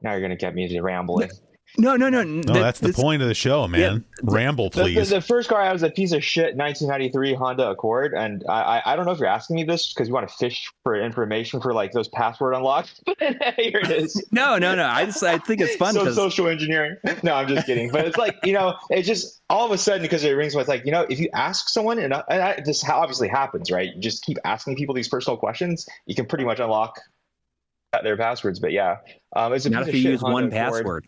you're going to get me to rambling. No. That's the point of the show, man. Yeah, ramble, please. The first car I had was a piece of shit 1993 Honda Accord, and I don't know if you're asking me this because you want to fish for information for like those password unlocks, but here it is. No. I think it's fun. Social engineering. No, I'm just kidding. But it's like it's just all of a sudden because it rings with like if you ask someone and this obviously happens, right? You just keep asking people these personal questions, you can pretty much unlock their passwords. But yeah, it's a not piece if you of shit use Honda one Accord. password.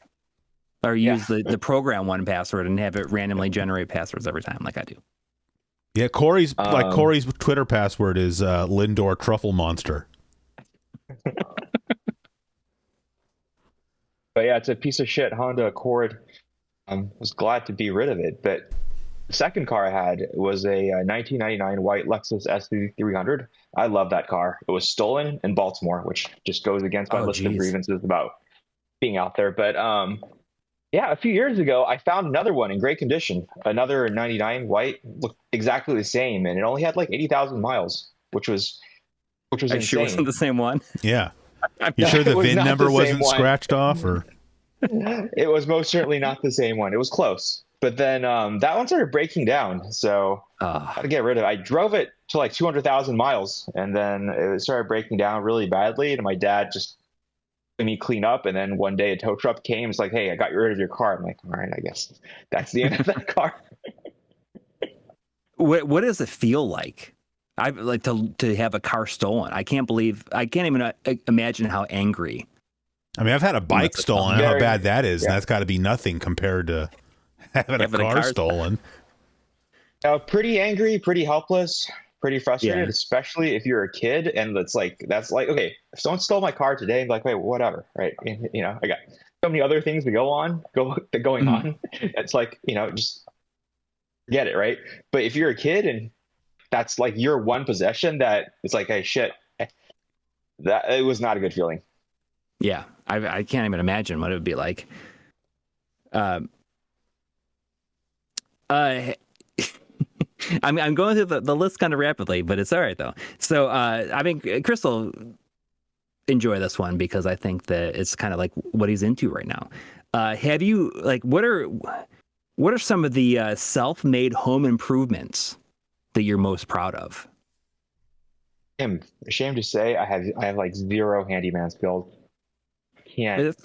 Or use the program one password and have it randomly generate passwords every time, like I do. Yeah, Corey's Twitter password is Lindor Truffle Monster. But yeah, it's a piece of shit Honda Accord. Was glad to be rid of it. But the second car I had was a 1999 white Lexus SC300. I love that car. It was stolen in Baltimore, which just goes against my list of grievances about being out there. But yeah, a few years ago, I found another one in great condition. Another 99 white, looked exactly the same, and it only had like 80,000 miles, which was insane. Sure wasn't the same one? Yeah. You sure the VIN number wasn't scratched off? Or it was most certainly not the same one. It was close. But then that one started breaking down, so I had to get rid of it. I drove it to like 200,000 miles, and then it started breaking down really badly, and my dad just me clean up, and then one day a tow truck came. It's like, hey, I got rid of your car. I'm like, all right, I guess that's the end of that car. What does it feel like? I like to have a car stolen. I can't even imagine how angry. I mean, I've had a bike stolen. I know how bad that is. Yeah. And that's got to be nothing compared to having a car stolen. Pretty angry, pretty helpless. Pretty frustrated, especially if you're a kid, and that's like, okay, if someone stole my car today, I'm like, wait, whatever, right? I got so many other things going on. It's like, just get it, right? But if you're a kid and that's like your one possession that it's like, hey, shit, that it was not a good feeling. Yeah, I can't even imagine what it would be like. I'm going through the list kind of rapidly, but it's all right though. So I mean, Crystal enjoy this one because I think that it's kind of like what he's into right now. Have you like what are some of the self-made home improvements that you're most proud of? I'm ashamed to say I have like zero handyman skills. Can't.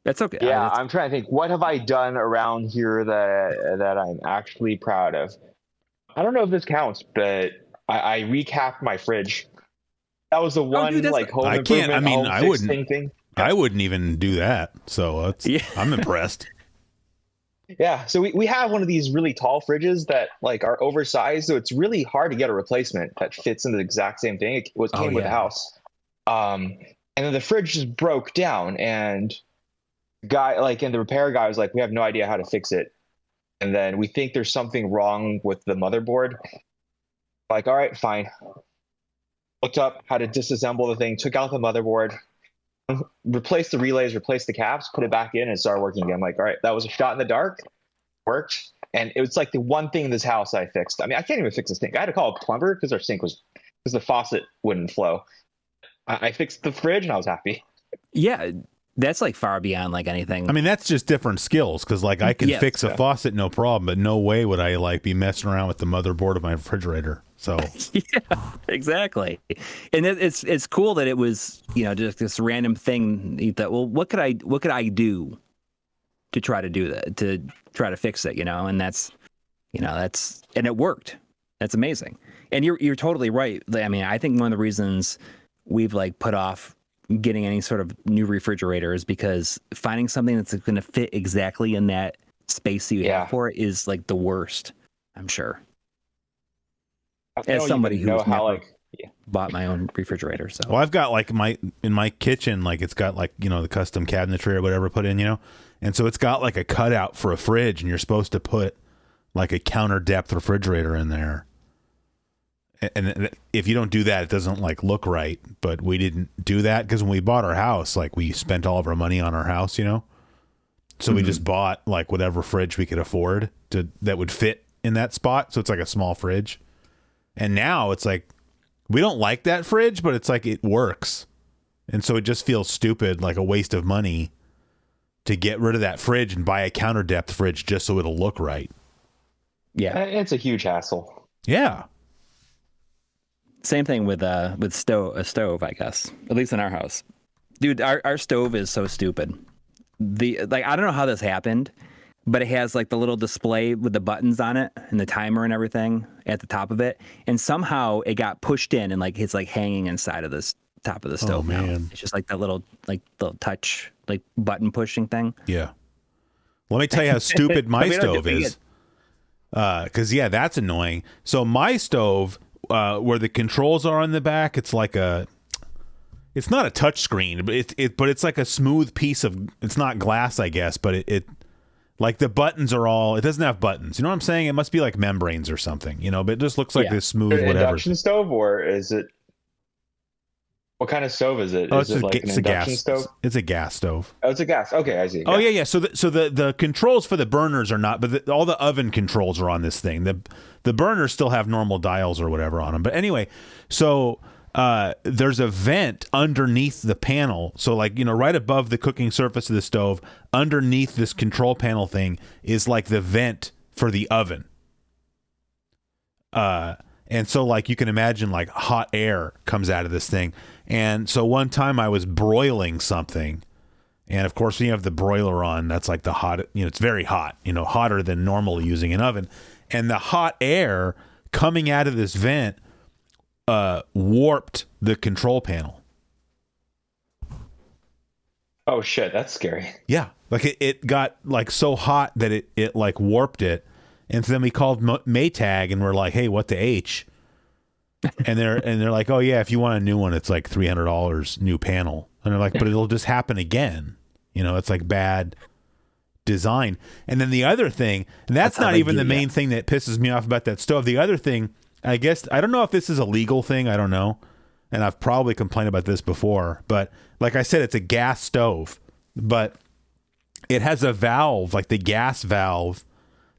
That's okay. Yeah, I'm trying to think. What have I done around here that I'm actually proud of? I don't know if this counts, but I recapped my fridge. That was the one dude, like home I improvement. can't. I mean, home I wouldn't. thing. I wouldn't even do that. So I'm impressed. Yeah, so we have one of these really tall fridges that like are oversized, so it's really hard to get a replacement that fits into the exact same thing. It came with the house, and then the fridge just broke down, and the repair guy was like, we have no idea how to fix it, and then we think there's something wrong with the motherboard. Like, all right, fine. Looked up how to disassemble the thing, took out the motherboard, replaced the relays, replaced the caps, put it back in, and started working again. I'm like, all right, that was a shot in the dark, worked, and it was like the one thing in this house I fixed. I mean, I can't even fix the sink. I had to call a plumber because because the faucet wouldn't flow. I fixed the fridge and I was happy. Yeah, that's like far beyond like anything. I mean, that's just different skills because like I can fix a faucet no problem, but no way would I like be messing around with the motherboard of my refrigerator. So yeah, exactly. And it's cool that it was, just this random thing. You thought, well, what could I do to try to do that, to try to fix it, and that's, and it worked. That's amazing. And you're totally right. I mean, I think one of the reasons we've like put off getting any sort of new refrigerator is because finding something that's going to fit exactly in that space that you have for it is like the worst, I'm sure. As somebody who's never bought my own refrigerator. So well, I've got like in my kitchen, like it's got like, the custom cabinetry or whatever put in, and so it's got like a cutout for a fridge, and you're supposed to put like a counter depth refrigerator in there. And if you don't do that, it doesn't like look right. But we didn't do that because when we bought our house, like we spent all of our money on our house, so we just bought like whatever fridge we could afford that would fit in that spot. So it's like a small fridge. And now it's like, we don't like that fridge, but it's like, it works. And so it just feels stupid, like a waste of money to get rid of that fridge and buy a counter depth fridge just so it'll look right. Yeah. It's a huge hassle. Yeah. Same thing with a stove, I guess, at least in our house. Dude, our stove is so stupid. I don't know how this happened, but it has like the little display with the buttons on it and the timer and everything at the top of it. And somehow it got pushed in and like it's like hanging inside of this top of the stove now. It's just like that little touch, like button pushing thing. Yeah. Let me tell you how stupid my stove is. Because that's annoying. So my stove, where the controls are on the back, it's like it's not a touch screen, but it's like a smooth piece of, it's not glass, I guess, but it like the buttons are all, it doesn't have buttons. You know what I'm saying? It must be like membranes or something, but it just looks like this smooth whatever. Induction stove, or is it, what kind of stove is it? Is it like an induction stove? It's a gas stove. Oh, it's a gas. Okay, I see. Oh yeah. So the controls for the burners are not, but all the oven controls are on this thing. The burners still have normal dials or whatever on them. But anyway, so there's a vent underneath the panel. So like, right above the cooking surface of the stove, underneath this control panel thing is like the vent for the oven. And so like you can imagine like hot air comes out of this thing. And so one time I was broiling something. And of course when you have the broiler on, that's like the hot, it's very hot, hotter than normal using an oven. And the hot air coming out of this vent warped the control panel. Oh shit, that's scary. Yeah. Like it got like so hot that it like warped it. And so then we called Maytag and we're like, hey, what the H? And they're like, oh yeah, if you want a new one, it's like $300 new panel. And they're like, but it'll just happen again. It's like bad design. And then the other thing, and that's not even the main thing that pisses me off about that stove. The other thing I guess I don't know if this is a legal thing. I don't know. And I've probably complained about this before, but like I said, it's a gas stove, but it has a valve, like the gas valve,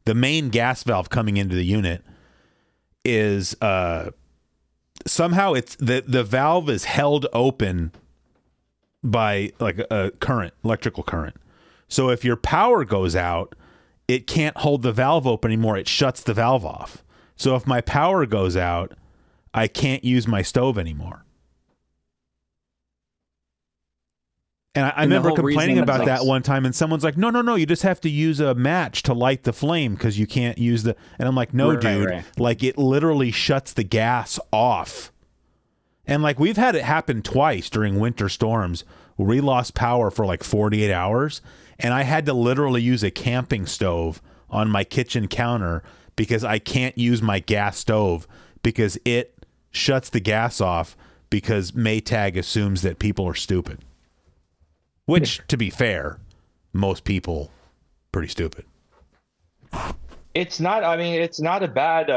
the main gas valve coming into the unit is somehow it's the valve is held open by like a current, electrical current. So if your power goes out, it can't hold the valve open anymore. It shuts the valve off. So if my power goes out, I can't use my stove anymore. And I remember complaining about that one time, and someone's like, no, you just have to use a match to light the flame because you can't use the... And I'm like, no, dude, like it literally shuts the gas off. And like we've had it happen twice during winter storms where we lost power for like 48 hours, and I had to literally use a camping stove on my kitchen counter because I can't use my gas stove because it shuts the gas off because Maytag assumes that people are stupid. Which, to be fair, most people pretty stupid. It's not. I mean, it's not a bad.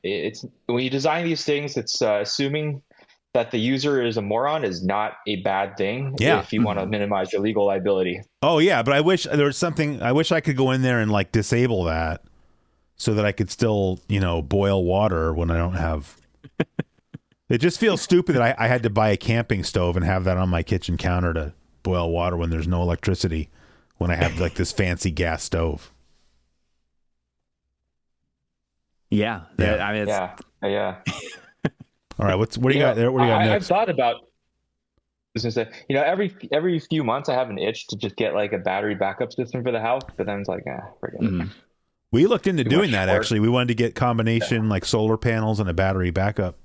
It's when you design these things, it's assuming that the user is a moron is not a bad thing. Yeah. If you want to minimize your legal liability. Oh yeah, but I wish there was something. I wish I could go in there and like disable that, so that I could still, boil water when I don't have. It just feels stupid that I had to buy a camping stove and have that on my kitchen counter to boil water when there's no electricity, when I have like this fancy gas stove. Yeah. I mean, yeah. All right, what do you got there? What do you got next? I've thought about. I was gonna say, every few months I have an itch to just get like a battery backup system for the house, but then it's like, forget it. We looked into doing that actually. We wanted to get combination like solar panels and a battery backup,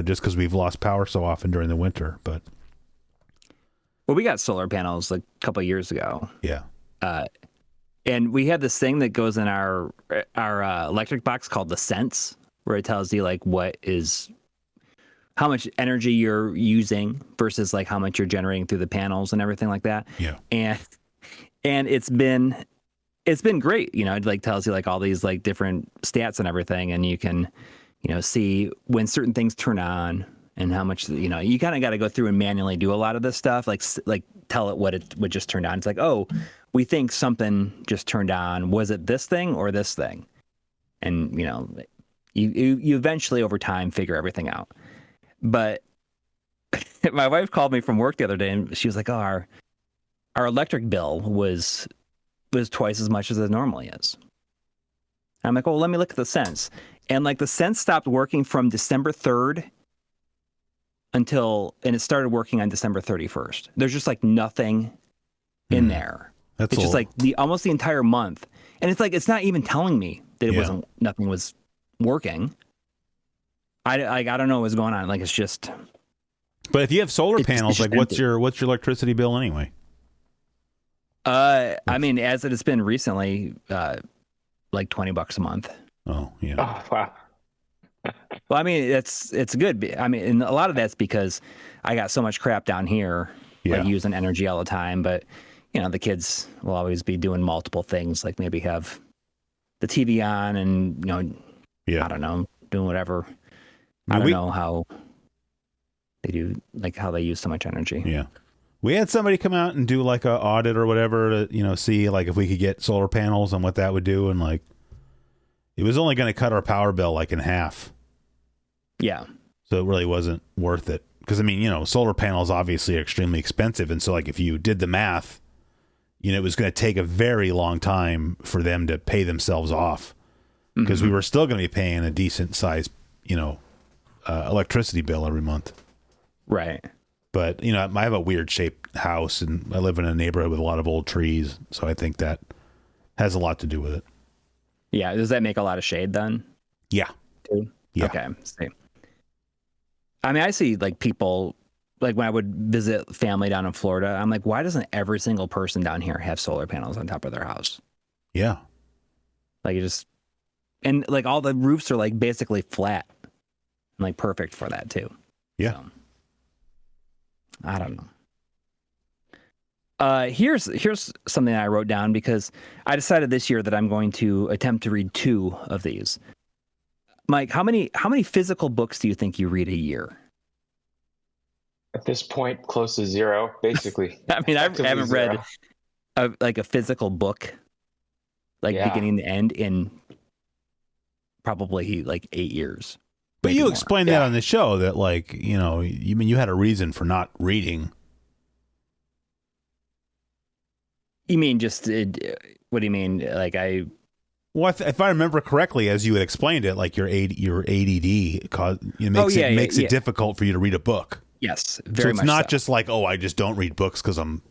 just because we've lost power so often during the winter. But well, we got solar panels like a couple of years ago. Yeah. And we had this thing that goes in our electric box called the Sense, where it tells you like how much energy you're using versus like how much you're generating through the panels and everything like that. Yeah. And it's been great. It like tells you like all these like different stats and everything, and you can, see when certain things turn on and how much, you kind of got to go through and manually do a lot of this stuff, like tell it what just turned on. It's like, oh, we think something just turned on. Was it this thing or this thing? And, you eventually over time figure everything out. But my wife called me from work the other day and she was like, oh, our electric bill was twice as much as it normally is. And I'm like, well, let me look at the Sense. And like the Sense stopped working from December 3rd and it started working on December 31st. There's just like nothing in there. It's just like almost the entire month. And it's like, it's not even telling me that nothing was working. I don't know what's going on. Like, it's just. But if you have solar panels, like what's your electricity bill anyway? I mean, as it has been recently, like $20 a month. Oh yeah. Oh wow. Well, I mean, it's good. I mean, and a lot of that's because I got so much crap down here, like using energy all the time. But the kids will always be doing multiple things, like maybe have the TV on and I don't know, doing whatever. I don't know how they do, like how they use so much energy. Yeah. We had somebody come out and do like a audit or whatever to, see like if we could get solar panels and what that would do. And like, it was only going to cut our power bill like in half. Yeah. So it really wasn't worth it. Because I mean, solar panels obviously are extremely expensive. And so like if you did the math, it was going to take a very long time for them to pay themselves off. Because we were still going to be paying a decent size, electricity bill every month. Right. But, I have a weird shaped house and I live in a neighborhood with a lot of old trees. So I think that has a lot to do with it. Yeah. Does that make a lot of shade then? Yeah. Too? Yeah. Okay. See. I mean, I see like people, like when I would visit family down in Florida, I'm like, why doesn't every single person down here have solar panels on top of their house? Yeah. Like and like all the roofs are like basically flat and like perfect for that too. Yeah. So, I don't know. Here's something I wrote down because I decided this year that I'm going to attempt to read 2 of these. Mike, how many physical books do you think you read a year? At this point, close to zero, basically. I mean, I Effectively haven't zero. read a physical book, like Yeah. beginning to end, in probably like 8 years. But maybe you more. explained that on the show that, like, you know, you had a reason for not reading. You mean just what do you mean? Like Well, if I remember correctly, as you had explained it, like your ADD makes it difficult for you to read a book. Yes, very much. So it's not just like, oh, I just don't read books because I'm,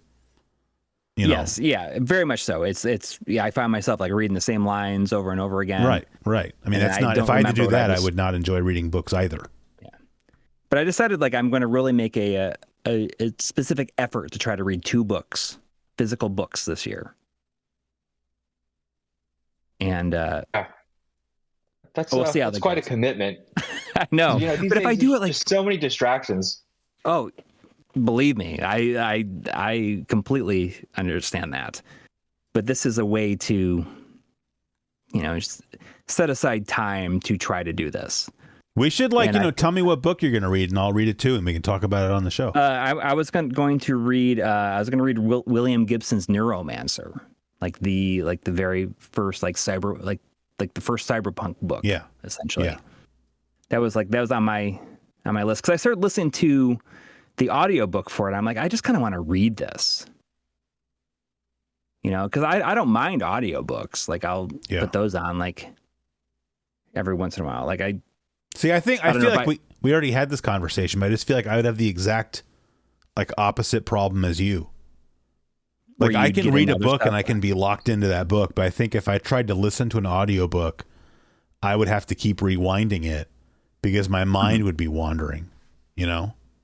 you know. Yes, yeah, very much so. It's I find myself like reading the same lines over and over again. Right. I mean, that's not. If I had to do that, I would not enjoy reading books either. Yeah, but I decided like I'm going to really make a specific effort to try to read 2 books, physical books, this year. And that's we'll see how that's that quite goes. A commitment. I know, These but if days, I do it like there's so many distractions. Oh, believe me, I completely understand that. But this is a way to, just set aside time to try to do this. We should tell me what book you're going to read, and I'll read it too, and we can talk about it on the show. I was going to read. William Gibson's Neuromancer, like the very first the first cyberpunk book. Yeah, essentially. Yeah. That was on my list because I started listening to the audiobook for it. I'm like, I just kind of want to read this, because I don't mind audiobooks. Like I'll put those on like every once in a while. Like I feel like we already had this conversation, but I just feel like I would have the exact like opposite problem as you. Like I can read a book and I can be locked into that book, but I think if I tried to listen to an audiobook, I would have to keep rewinding it because my mind would be wandering,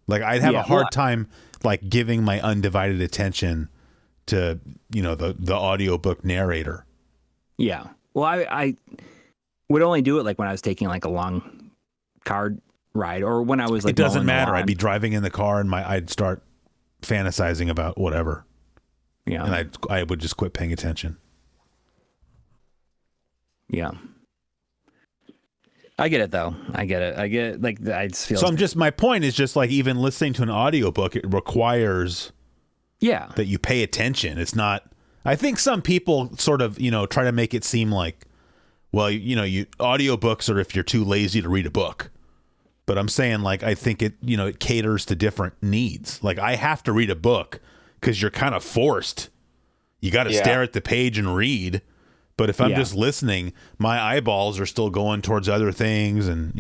Like I'd have a hard time like giving my undivided attention to, the audiobook narrator. Yeah. Well, I would only do it like when I was taking like a long car ride or when I was like, it doesn't matter. I'd be driving in the car and I'd start fantasizing about whatever. Yeah. And I would just quit paying attention. Yeah. I get it though. I get it. Like I just feel. So my point is just like even listening to an audiobook, it requires that you pay attention. It's not. I think some people sort of try to make it seem like, well, audiobooks are if you're too lazy to read a book. But I'm saying like I think it it caters to different needs. Like I have to read a book because you're kind of forced. You got to stare at the page and read. But if I'm just listening, my eyeballs are still going towards other things and,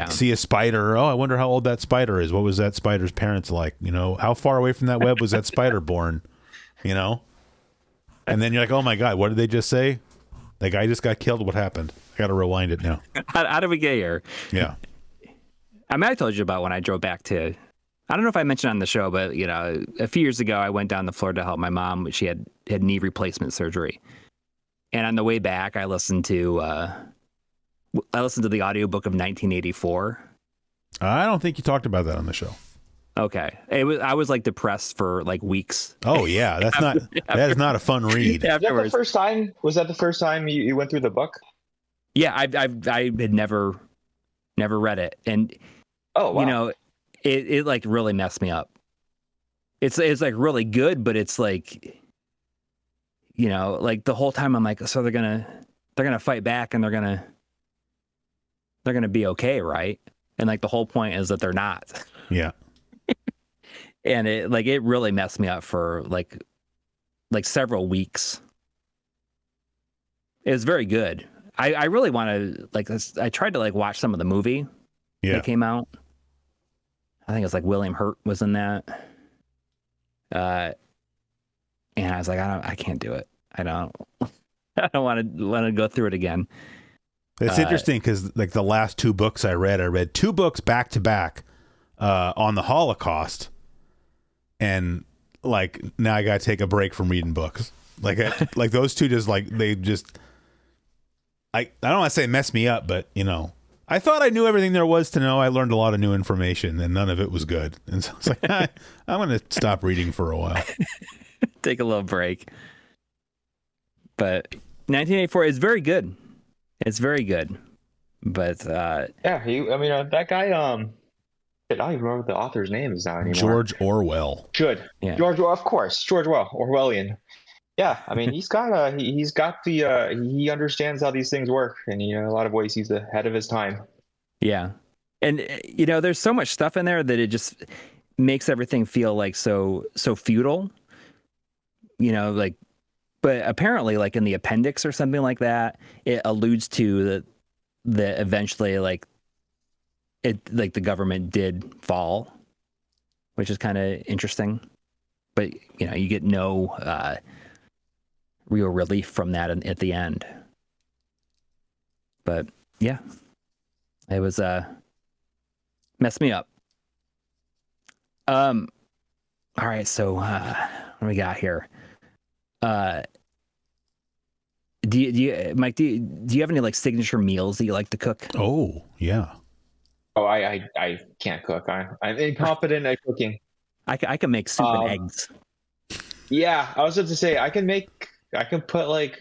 see a spider. Oh, I wonder how old that spider is. What was that spider's parents like? How far away from that web was that spider born? And then you're like, oh my God, what did they just say? That guy just got killed. What happened? I got to rewind it now. How did we get here? Yeah. I mean, I told you about when I drove back to, I don't know if I mentioned on the show, but, a few years ago, I went down to Florida to help my mom. She had knee replacement surgery. And on the way back, I listened to the audiobook of 1984. I don't think you talked about that on the show. Okay. I was like depressed for like weeks. Oh yeah. That is not a fun read. Was that the first time you went through the book? Yeah. I had never read it. And, oh, wow. It like really messed me up. It's like really good, but it's like, like the whole time I'm like, so they're gonna fight back and they're gonna be okay, right? And like the whole point is that they're not. Yeah. And it really messed me up for like several weeks. It was very good. I really want to like this. I tried to like watch some of the movie that came out. I think it's like William Hurt was in that. And I was like, I can't do it. I don't want to go through it again. It's interesting because like the last 2 books I read 2 books back to back on the Holocaust, and like now I gotta take a break from reading books. Like like those 2 just like they just I don't want to say mess me up, but I thought I knew everything there was to know. I learned a lot of new information, and none of it was good. And so it's like I'm going to stop reading for a while. Take a little break. But 1984 is very good. It's very good. But Yeah, that guy. I don't even remember what the author's name is now anymore. George Orwell. Yeah. George, of course, George Orwellian. Yeah, I mean, he's got he understands how these things work, and in a lot of ways he's ahead of his time. Yeah. And there's so much stuff in there that it just makes everything feel like so futile. Like, but apparently, like in the appendix or something like that, it alludes to that eventually, like the government did fall, which is kind of interesting. But you get no real relief from that at the end. But yeah, it was messed me up. All right, so what do we got here? Do you Mike, do you have any like signature meals that you like to cook? Oh, yeah. Oh, I can't cook. I'm incompetent at cooking. I can make soup and eggs. Yeah, I was about to say I can put like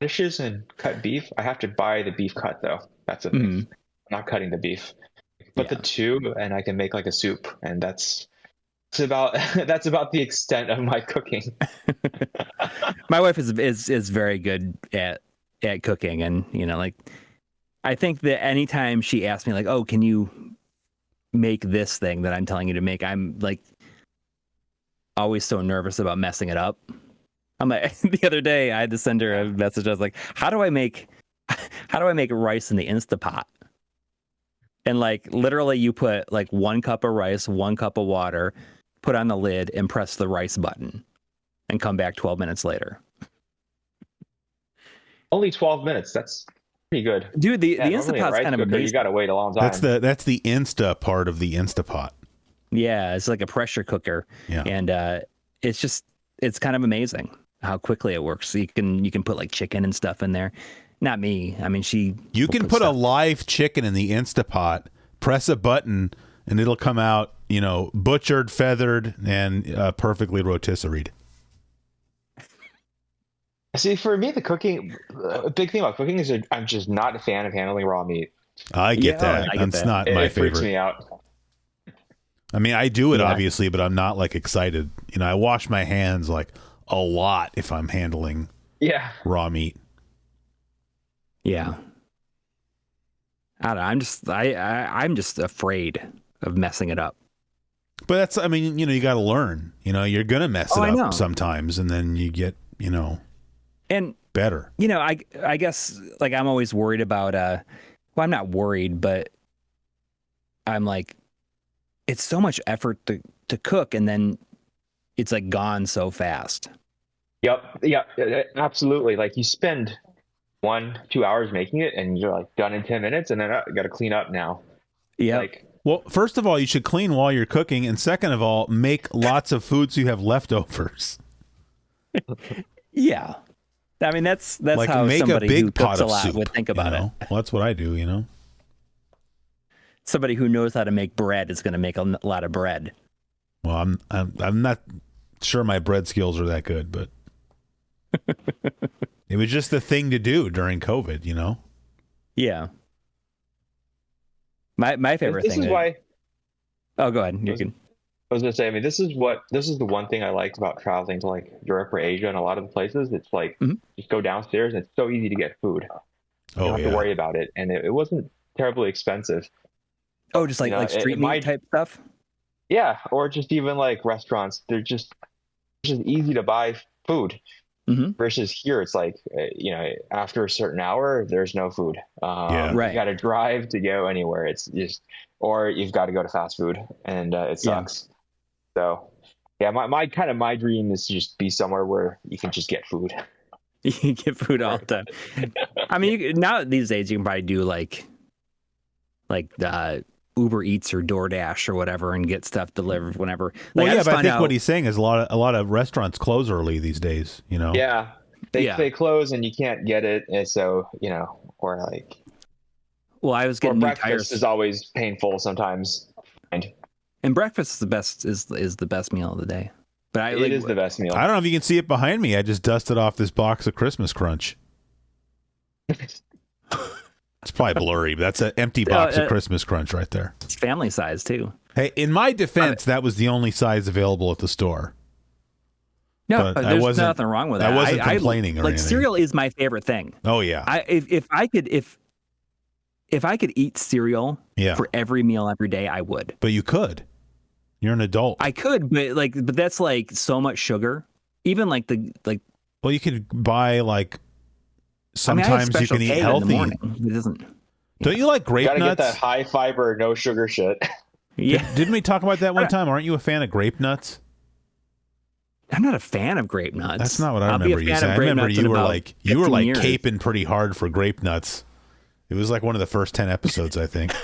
dishes and cut beef. I have to buy the beef cut though. That's the thing. I'm not cutting the beef. Put the two, and I can make like a soup, and that's about the extent of my cooking. My wife is very good at cooking, and like I think that anytime she asks me like, "Oh, can you make this thing that I'm telling you to make?" I'm like always so nervous about messing it up. I'm like, the other day I had to send her a message. I was like, how do I make rice in the Instapot? And like literally you put like 1 cup of rice, 1 cup of water, put on the lid and press the rice button and come back 12 minutes later. Only 12 minutes. That's pretty good. Dude, the Instapot's kind of amazing. You got to wait a long time. That's the Insta part of the Instapot. Yeah, it's like a pressure cooker. Yeah. And it's kind of amazing how quickly it works. So you can put like chicken and stuff in there. Not me. I mean, you can put a live chicken in the Instapot, press a button, and it'll come out, butchered, feathered, and perfectly rotisseried. See, for me, a big thing about cooking is I'm just not a fan of handling raw meat. I get that. That's not my favorite. It freaks me out. I mean, I do it obviously, but I'm not like excited. I wash my hands like a lot if I'm handling raw meat. Yeah. I don't know. I'm just afraid of messing it up. But that's, I mean, you got to learn. You're gonna mess it up sometimes, and then you get, and better. I guess like I'm always worried about. Well, I'm not worried, but I'm like, it's so much effort to cook, and then it's like gone so fast. Yep. Yeah. Absolutely. Like you spend 1-2 hours making it, and you're like done in 10 minutes, and then you got to clean up now. Yeah. Well, first of all, you should clean while you're cooking, and second of all, make lots of food so you have leftovers. Yeah. I mean, that's like how make somebody a big who pot cooks a of lot soup, would think about it. Well, that's what I do. Somebody who knows how to make bread is going to make a lot of bread. Well, I'm not sure my bread skills are that good, but it was just the thing to do during COVID, Yeah. My favorite thing. This is why. Oh, go ahead. You can. I was gonna say, I mean, this is the one thing I liked about traveling to like Europe or Asia and a lot of the places. It's like just go downstairs and it's so easy to get food. You don't have to worry about it, and it wasn't terribly expensive. Oh, just like street meat type stuff. Yeah, or just even like restaurants. They're just easy to buy food. Versus here, it's like after a certain hour, there's no food. Right. You got to drive to go anywhere. It's just, or you've got to go to fast food, and it sucks. So, yeah, my dream is to just be somewhere where you can just get food. You can get food all the time. I mean, now these days you can probably do like Uber Eats or DoorDash or whatever and get stuff delivered whenever. But I think what he's saying is a lot of restaurants close early these days. Yeah, they close and you can't get it, and so or like. Well, I was getting new breakfast tires. Is always painful sometimes. And breakfast is the best meal of the day. But it is the best meal. I don't know if you can see it behind me. I just dusted off this box of Christmas Crunch. It's probably blurry, but that's an empty box of Christmas Crunch right there. It's family size too. Hey, in my defense, that was the only size available at the store. No, But there's nothing wrong with that. I wasn't complaining or like anything. cereal is my favorite thing. Oh yeah. If I could eat cereal for every meal every day, I would. But you could. You're an adult. I could, but that's like so much sugar. Even like Well, you could buy like. Sometimes I have you can eat K healthy. In the morning. It doesn't. Don't you like grape nuts? Gotta nuts? get that high fiber, no sugar shit. Yeah. Didn't we talk about that one time? Aren't you a fan of grape nuts? I'm not a fan of grape nuts. That's not what I remember you saying. I remember you were like caping pretty hard for grape nuts. It was like one of the first 10 episodes, I think.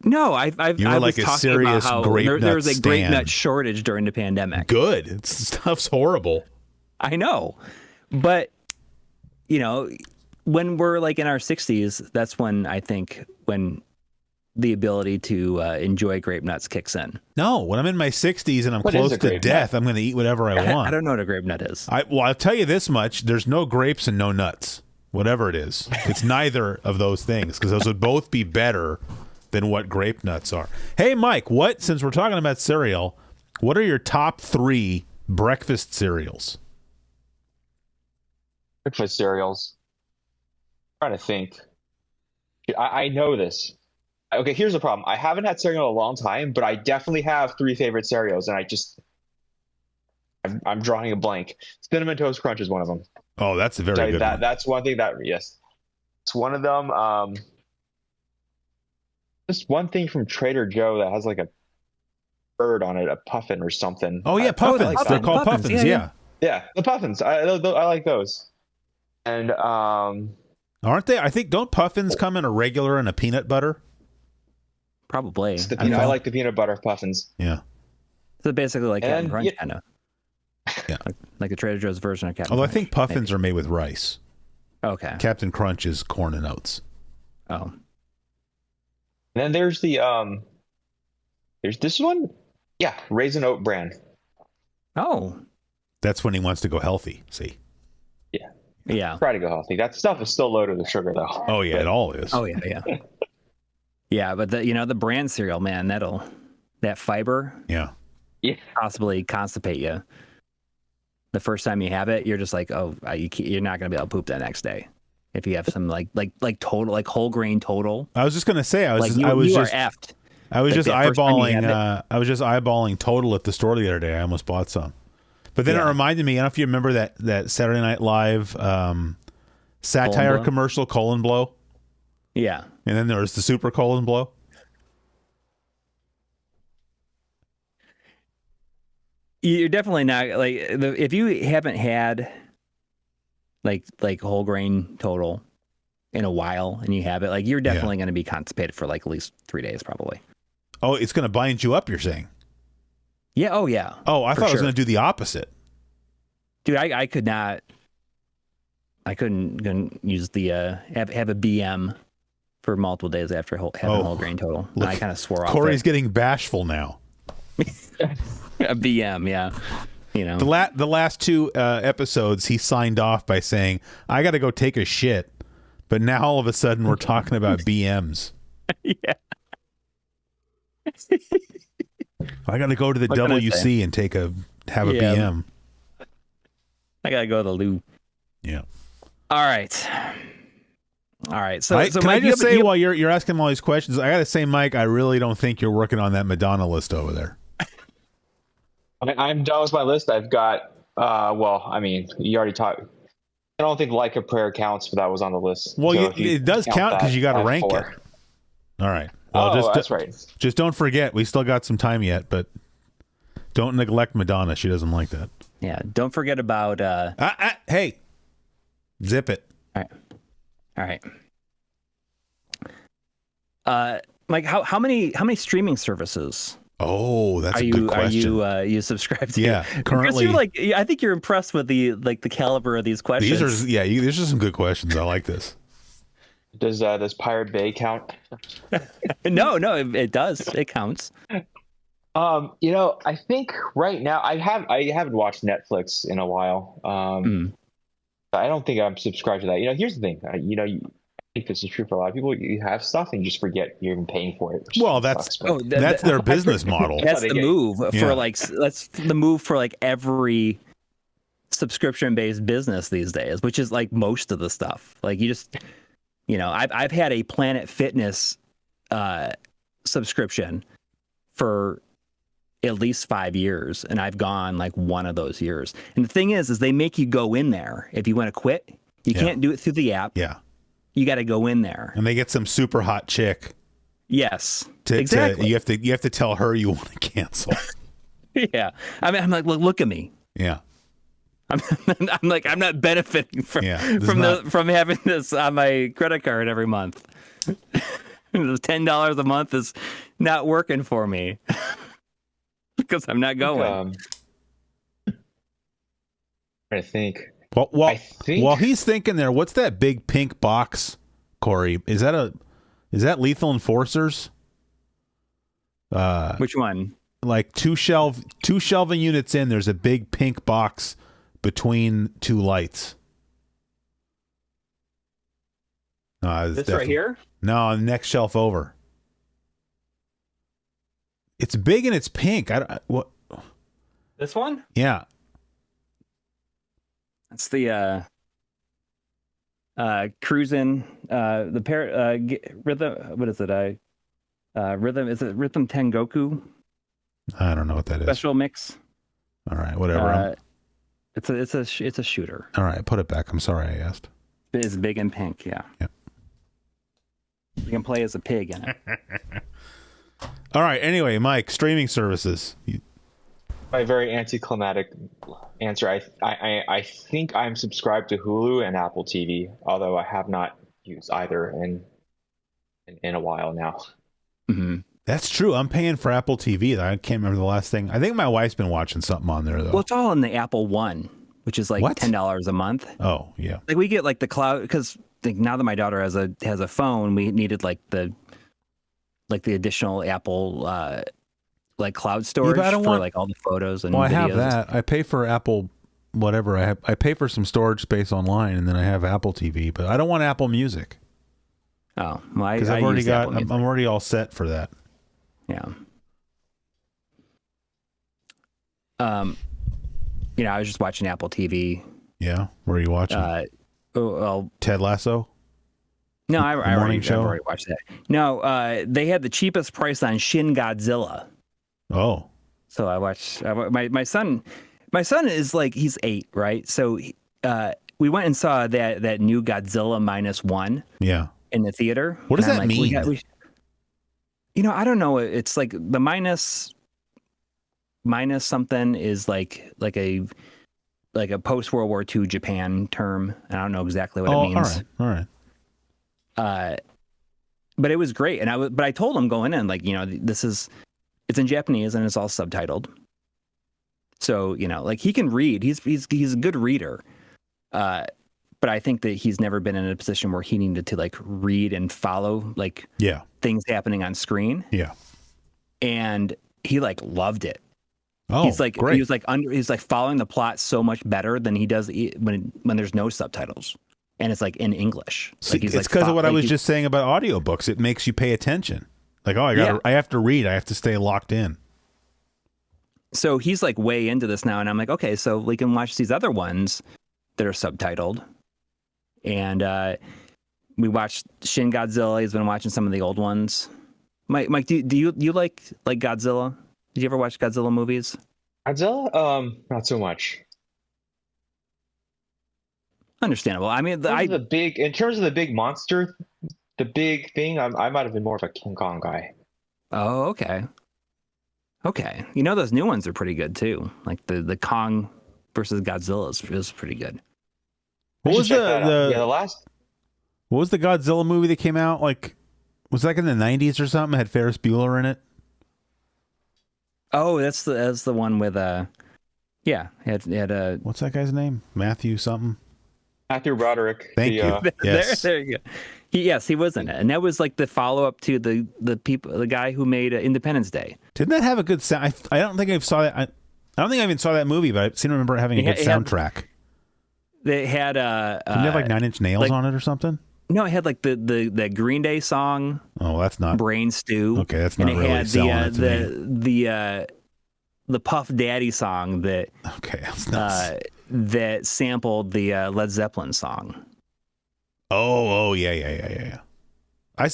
No, I was like a talking serious about how grape nut there was a grape stan. nut shortage during the pandemic. Good. Stuff's horrible. I know, but when we're like in our 60s, that's when I think when the ability to enjoy grape nuts kicks in. No, when I'm in my 60s and I'm close to death, I'm going to eat whatever I want. I don't know what a grape nut is. I'll tell you this much. There's no grapes and no nuts, whatever it is. It's neither of those things because those would both be better than what grape nuts are. Hey, Mike, since we're talking about cereal, what are your top 3 breakfast cereals? Breakfast cereals. I'm trying to think. I know this. Okay, here's the problem. I haven't had cereal in a long time, but I definitely have 3 favorite cereals, and I'm drawing a blank. Cinnamon Toast Crunch is one of them. Oh, that's a very good one. That's one thing yes. It's one of them. Just one thing from Trader Joe that has like a bird on it, a puffin or something. Oh yeah, puffins. They're called puffins. Yeah, the puffins. I like those. And aren't they? I think don't puffins come in a regular and a peanut butter? Probably. I like the peanut butter puffins. Yeah. So basically like Captain Crunch, kind of. Yeah. Like the Trader Joe's version of Captain Although Crunch. I think puffins are made with rice. Okay. Captain Crunch is corn and oats. Oh. And then there's there's this one. Yeah, Raisin Oat Bran. Oh. That's when he wants to go healthy, see? Yeah. Try to go healthy. That stuff is still loaded with sugar, though. Oh, yeah, it all is. Oh, yeah. Yeah, but the brand cereal, man, that fiber possibly constipate you. The first time you have it, you're just like, oh, you're not going to be able to poop that next day. If you have some like total, like whole grain total. I was just going to say, I was just eyeballing Total at the store the other day. I almost bought some. But then it reminded me, I don't know if you remember that Saturday Night Live satire commercial, Colon Blow. Yeah. And then there was the Super Colon Blow. You're definitely not like if you haven't had like whole grain Total in a while and you have it, like you're definitely going to be constipated for like at least 3 days probably. Oh, it's going to bind you up, you're saying? Yeah. Oh, yeah. Oh, I thought I was going to do the opposite. Dude, I could not. I couldn't use the have a BM for multiple days after having whole grain Total. I kind of swore off. Corey's getting bashful now. A BM, yeah. The last 2 episodes, he signed off by saying, "I got to go take a shit," but now all of a sudden we're talking about BMs. Yeah. I got to go to the WC and have a BM. I got to go to the loo. Yeah. All right. So can Mike, I just say while you're asking him all these questions, I got to say, Mike, I really don't think you're working on that Madonna list over there. I'm done with my list. I've got, you already talked. I don't think Like a Prayer counts, but that was on the list. Well, So it does count because you got to rank 4. It. All right. Well, that's right. Just don't forget, we still got some time yet, but don't neglect Madonna. She doesn't like that. Yeah. Don't forget about. Hey, zip it. All right. Mike, how many streaming services? Oh, that's a good question. Are you subscribed to? Yeah, currently. I think you're impressed with the caliber of these questions. These are some good questions. I like this. Does Pirate Bay count? No, it does. It counts. I think right now I haven't watched Netflix in a while. I don't think I'm subscribed to that. Here's the thing. think this is true for a lot of people. You have stuff and you just forget you're even paying for it. Well, sucks, but that's their business model. That's the move Yeah. for like that's the move for like every subscription-based business these days, which is like most of the stuff. Like you just, I've had a Planet Fitness subscription for at least 5 years, and I've gone like one of those years. And the thing is they make you go in there if you want to quit. You can't do it through the app. Yeah. You got to go in there. And they get some super hot chick. Yes. Exactly. You have to tell her you want to cancel. Yeah. I mean, I'm like, look at me. Yeah. I'm like, I'm not benefiting from having this on my credit card every month. $10 a month is not working for me because I'm not going. I think. While he's thinking there, what's that big pink box, Corey? Is that Lethal Enforcers? Which one? Like two shelving units in, there's a big pink box between two lights. No, this right here? No, the next shelf over. It's big and it's pink. What? This one? Yeah. That's the cruising rhythm. What is it? Rhythm, is it Rhythm Tengoku? I don't know what that is. Special mix. All right, whatever. It's a shooter. All right, put it back. I'm sorry I asked. It's big and pink. Yeah. You can play as a pig in it. All right. Anyway, Mike, streaming services. My very anticlimactic answer. I think I'm subscribed to Hulu and Apple TV, although I have not used either in a while now. Mm-hmm. That's true. I'm paying for Apple TV. I can't remember the last thing. I think my wife's been watching something on there though. Well, it's all in the Apple One, which is like $10 a month. Oh yeah. Like we get like the cloud because now that my daughter has a phone, we needed like the additional Apple like cloud storage for like all the photos and videos. I have that. I pay for Apple whatever. I pay for some storage space online, and then I have Apple TV, but I don't want Apple Music. Oh, well, because I've already got. I'm already all set for that. Yeah. I was just watching Apple TV. Yeah, what are you watching? Ted Lasso. No, I've already watched that. No, they had the cheapest price on Shin Godzilla. Oh. So I watched. My son. My son is like he's 8, right? So we went and saw that new Godzilla -1. Yeah. In the theater. What does that mean? I don't know. It's like the minus something is like a post World War II Japan term. I don't know exactly what it means. All right. But it was great, and I told him going in, like, it's in Japanese and it's all subtitled. So like he can read. He's a good reader. But I think that he's never been in a position where he needed to like read and follow things happening on screen. Yeah. And he like loved it. Oh, he's like great. He's like following the plot so much better than he does when there's no subtitles and it's like in English. Like it's because of what I was just saying about audiobooks. It makes you pay attention. Like, I have to read. I have to stay locked in. So he's like way into this now, and I'm like, okay, so we can watch these other ones that are subtitled. And we watched Shin Godzilla. He's been watching some of the old ones. Mike, do you like Godzilla? Did you ever watch Godzilla movies? Godzilla? Not so much. Understandable. I mean, in terms of the big monster, the big thing, I might have been more of a King Kong guy. Oh, okay. Okay. Those new ones are pretty good too. Like the Kong versus Godzilla is pretty good. What was the last? What was the Godzilla movie that came out? Like, was that like in the 90s or something? It had Ferris Bueller in it. Oh, that's the one with It had a what's that guy's name? Matthew something. Matthew Broderick. Thank you. Yes. There you go. He was in it, and that was like the follow up to the guy who made Independence Day. Didn't that have a good sound? I don't think I saw that. I don't think I even saw that movie, but I seem to remember it having a good soundtrack. They had didn't it have like 9 Inch Nails on it or something? No, it had like the Green Day song. Oh, that's not Brain Stew. okay. That's not and it really had selling it to me. The Puff Daddy song that Okay, that's nuts. that sampled the Led Zeppelin song. Oh, yeah. I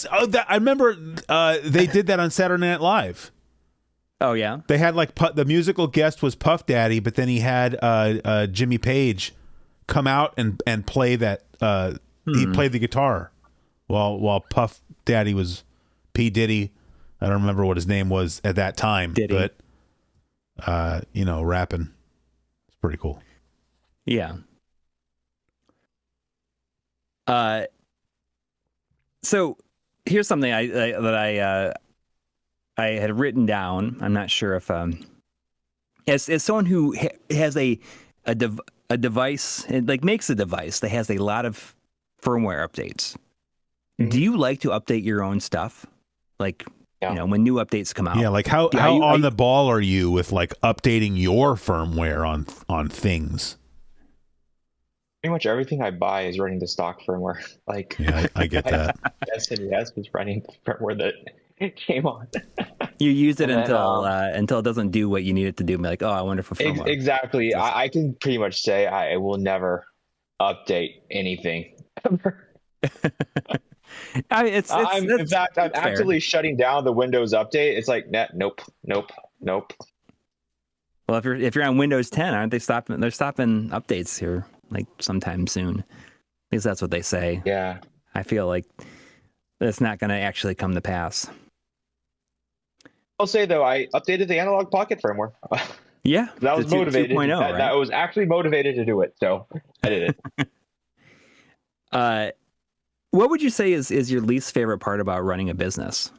remember they did that on Saturday Night Live. Oh yeah, They had like the musical guest was Puff Daddy, but then he had Jimmy Page come out and play that. He played the guitar while Puff Daddy was P Diddy. I don't remember what his name was at that time, Diddy. but rapping. It's pretty cool. Yeah. So here's something I had written down. I'm not sure if as someone who has a device, and like makes a device that has a lot of firmware updates. Mm-hmm. Do you like to update your own stuff? Like, when new updates come out. Yeah, like how on the ball are you with like updating your firmware on things? Pretty much everything I buy is running the stock firmware. Like, yeah, I get that. SNES was running the firmware that it came on. You use it until it doesn't do what you need it to do. And be like, oh, I wonder if exactly. I can pretty much say I will never update anything ever. In fact, I'm actively shutting down the Windows update. It's like, nope. Well, if you're on Windows 10, aren't they stopping? They're stopping updates here, like sometime soon. At least that's what they say. Yeah. I feel like that's not going to actually come to pass. I'll say though, I updated the Analog Pocket firmware. Yeah, that was motivated. 2.0, right? That was actually motivated to do it, so I did it. What would you say is your least favorite part about running a business?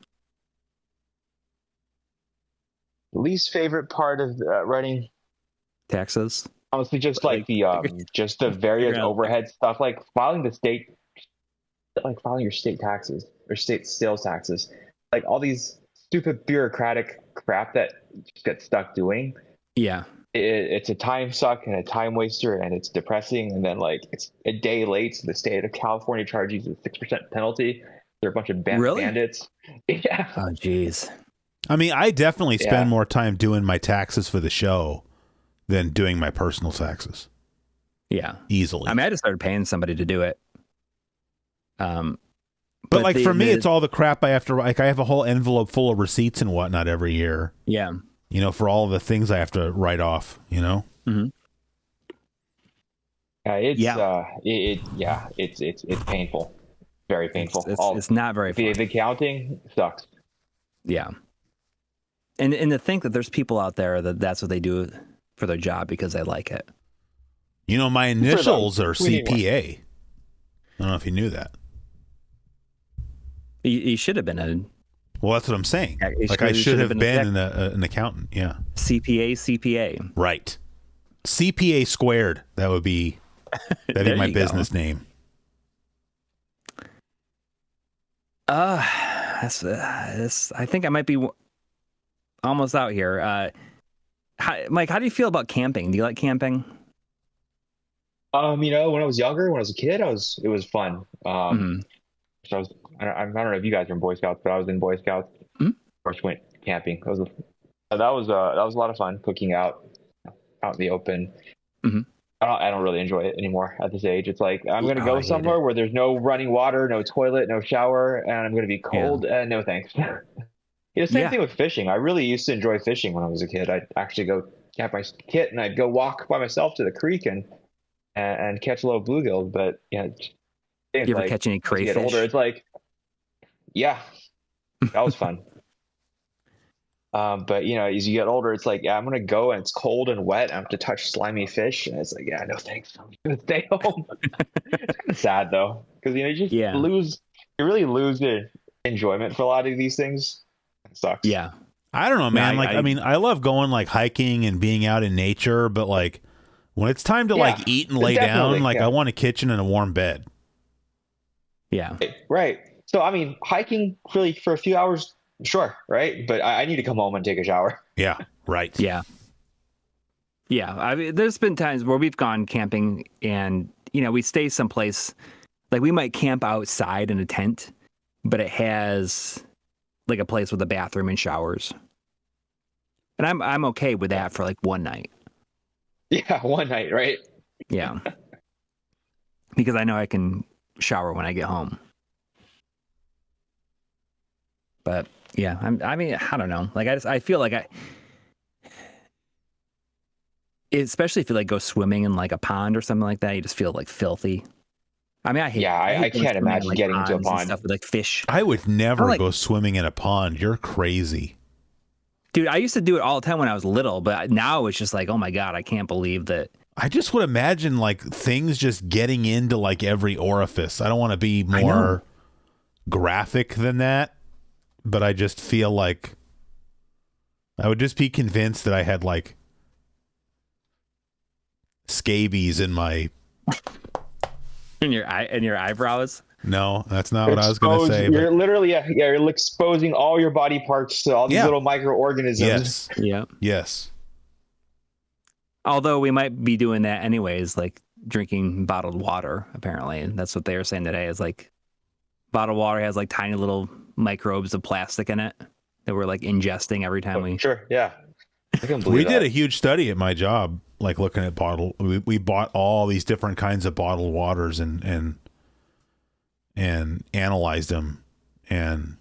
Least favorite part of running taxes? Honestly, just like the various overhead stuff, like filing your state taxes or state sales taxes, like all these stupid bureaucratic crap that just gets stuck doing. Yeah. It's a time suck and a time waster, and it's depressing. And then like it's a day late, so the state of California charges a 6% penalty. They're a bunch of bandits. Yeah. Oh, geez. I mean, I definitely spend more time doing my taxes for the show than doing my personal taxes. Yeah. Easily. I mean, I just started paying somebody to do it. But like for me, it's all the crap I have to, like, I have a whole envelope full of receipts and whatnot every year. Yeah. For all the things I have to write off, Mm-hmm. It's painful. Very painful. It's not very fun. The accounting sucks. Yeah. And to think that there's people out there that's what they do for their job because they like it. My initials are CPA. I don't know if you knew that. You should have been Well, that's what I'm saying. Like I should have been an accountant. Yeah. CPA. Right. CPA squared. That'd be my business name. I think I might be almost out here. Mike, how do you feel about camping? Do you like camping? When I was younger, when I was a kid, it was fun. So I don't know if you guys are in Boy Scouts, but I was in Boy Scouts. Mm-hmm. First went camping. That was a lot of fun, cooking out in the open. Mm-hmm. I don't really enjoy it anymore at this age. It's like I'm going to go somewhere where there's no running water, no toilet, no shower, and I'm going to be cold. No thanks. Same thing with fishing. I really used to enjoy fishing when I was a kid. I'd actually go camp my kit and I'd go walk by myself to the creek and catch a little bluegill. But you ever catch any crayfish? Get older, it's like, yeah, that was fun. But as you get older, it's like, I'm gonna go and it's cold and wet. I have to touch slimy fish, and it's like, no thanks. I'm gonna stay home. It's kind of sad though, because you really lose the enjoyment for a lot of these things. It sucks. Yeah, I don't know, man. I love going like hiking and being out in nature, but like when it's time to like eat and lay down, like I want a kitchen and a warm bed. Yeah. Right. So, I mean, hiking really for a few hours, sure, right? But I need to come home and take a shower. Yeah, right. Yeah. Yeah. I mean, there's been times where we've gone camping and, we stay someplace Like we might camp outside in a tent, but it has like a place with a bathroom and showers. And I'm okay with that for like one night. Yeah, one night, right? Yeah. Because I know I can shower when I get home. But yeah, I mean, I don't know. Like I feel like especially if you like go swimming in like a pond or something like that, you just feel like filthy. I mean, I hate I going can't swimming in, imagine like, getting into a ponds and pond. stuff with like fish. I would never like- go swimming in a pond. You're crazy. Dude, I used to do it all the time when I was little, but now it's just like, oh my God, I can't believe that. I just would imagine like things just getting into like every orifice. I don't want to be more graphic than that, but I just feel like I would just be convinced that I had like scabies in my In your eyebrows. No, that's not what I was going to say. You're literally, you're exposing all your body parts to all these little microorganisms. Yes. Yeah. Yes. Although we might be doing that anyways, like drinking bottled water, apparently. And that's what they were saying today is like bottled water has like tiny little microbes of plastic in it that we're like ingesting every time we. Sure. Yeah. I can believe We that. did a huge study at my job, like looking at we bought all these different kinds of bottled waters and analyzed them, and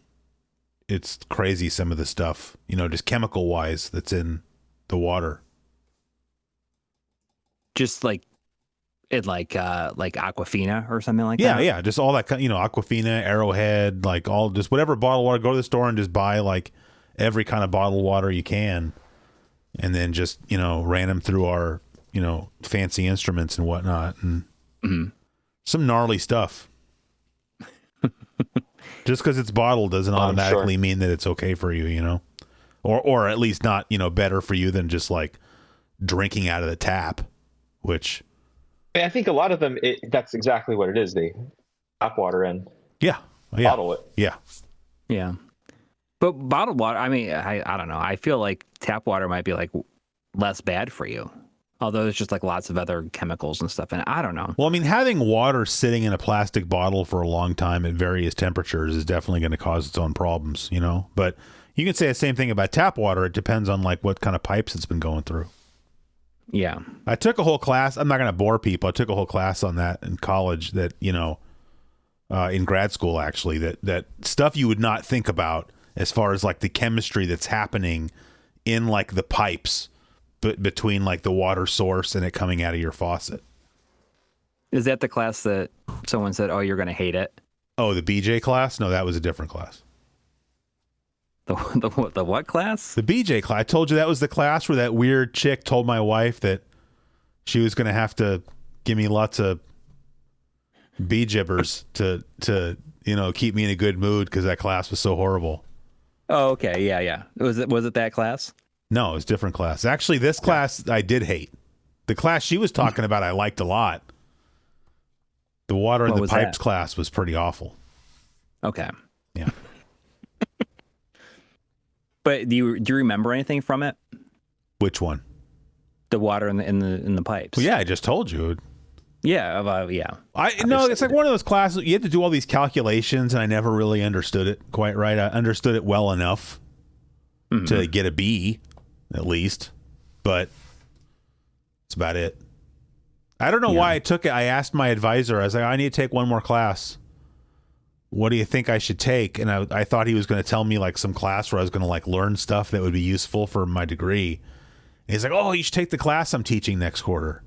it's crazy some of the stuff, just chemical wise that's in the water. Just like it like Aquafina or something like Yeah, that. yeah, just all that Aquafina, Arrowhead, like all just whatever bottled water. Go to the store and just buy like every kind of bottled water you can, and then just ran them through our fancy instruments and whatnot, and some gnarly stuff. Just because it's bottled doesn't automatically mean that it's okay for you, or at least not better for you than just like drinking out of the tap, which I think a lot of them, that's exactly what it is. They tap water and bottle it. Yeah. Yeah. But bottled water, I mean, I don't know. I feel like tap water might be like less bad for you. Although there's just like lots of other chemicals and stuff in it. I don't know. Well, I mean, having water sitting in a plastic bottle for a long time at various temperatures is definitely going to cause its own problems, But you can say the same thing about tap water. It depends on like what kind of pipes it's been going through. Yeah. I took a whole class. I'm not going to bore people. I took a whole class on that in college that, in grad school, actually, that stuff you would not think about as far as like the chemistry that's happening in like the pipes between like the water source and it coming out of your faucet. Is that the class that someone said, oh, you're going to hate it? Oh, the BJ class? No, that was a different class. The what class? The BJ class. I told you that was the class where that weird chick told my wife that she was going to have to give me lots of bee-jibbers to keep me in a good mood because that class was so horrible. Oh, okay. Yeah. Was it that class? No, it was a different class. Actually, this class I did hate. The class she was talking about I liked a lot. The water in the pipes class was pretty awful. Okay. Yeah. But do you remember anything from it? Which one? The water in the pipes. Well, yeah, I just told you. Yeah. Yeah. No, it's like one of those classes you had to do all these calculations, and I never really understood it quite right. I understood it well enough to get a B, at least, but that's about it. I don't know why I took it. I asked my advisor. I was like, I need to take one more class. What do you think I should take? And I thought he was going to tell me like some class where I was going to like learn stuff that would be useful for my degree. And he's like, oh, you should take the class I'm teaching next quarter.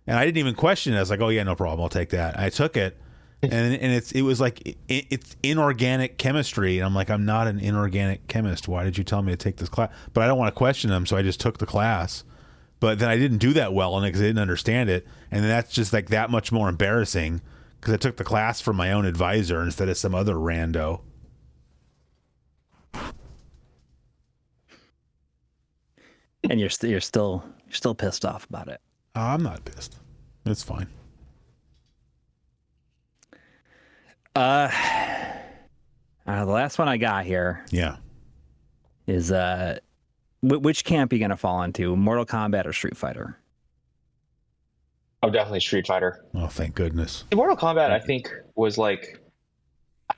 And I didn't even question it. I was like, oh yeah, no problem. I'll take that. I took it. And it was like, it's inorganic chemistry. And I'm like, I'm not an inorganic chemist. Why did you tell me to take this class? But I don't want to question them. So I just took the class. But then I didn't do that well in it because I didn't understand it. And then that's just like that much more embarrassing because I took the class from my own advisor instead of some other rando. And you're still pissed off about it. I'm not pissed. It's fine. The last one I got here. Yeah. Is which camp are you gonna fall into? Mortal Kombat or Street Fighter? Oh, definitely Street Fighter. Oh, thank goodness. Mortal Kombat, I think, was like,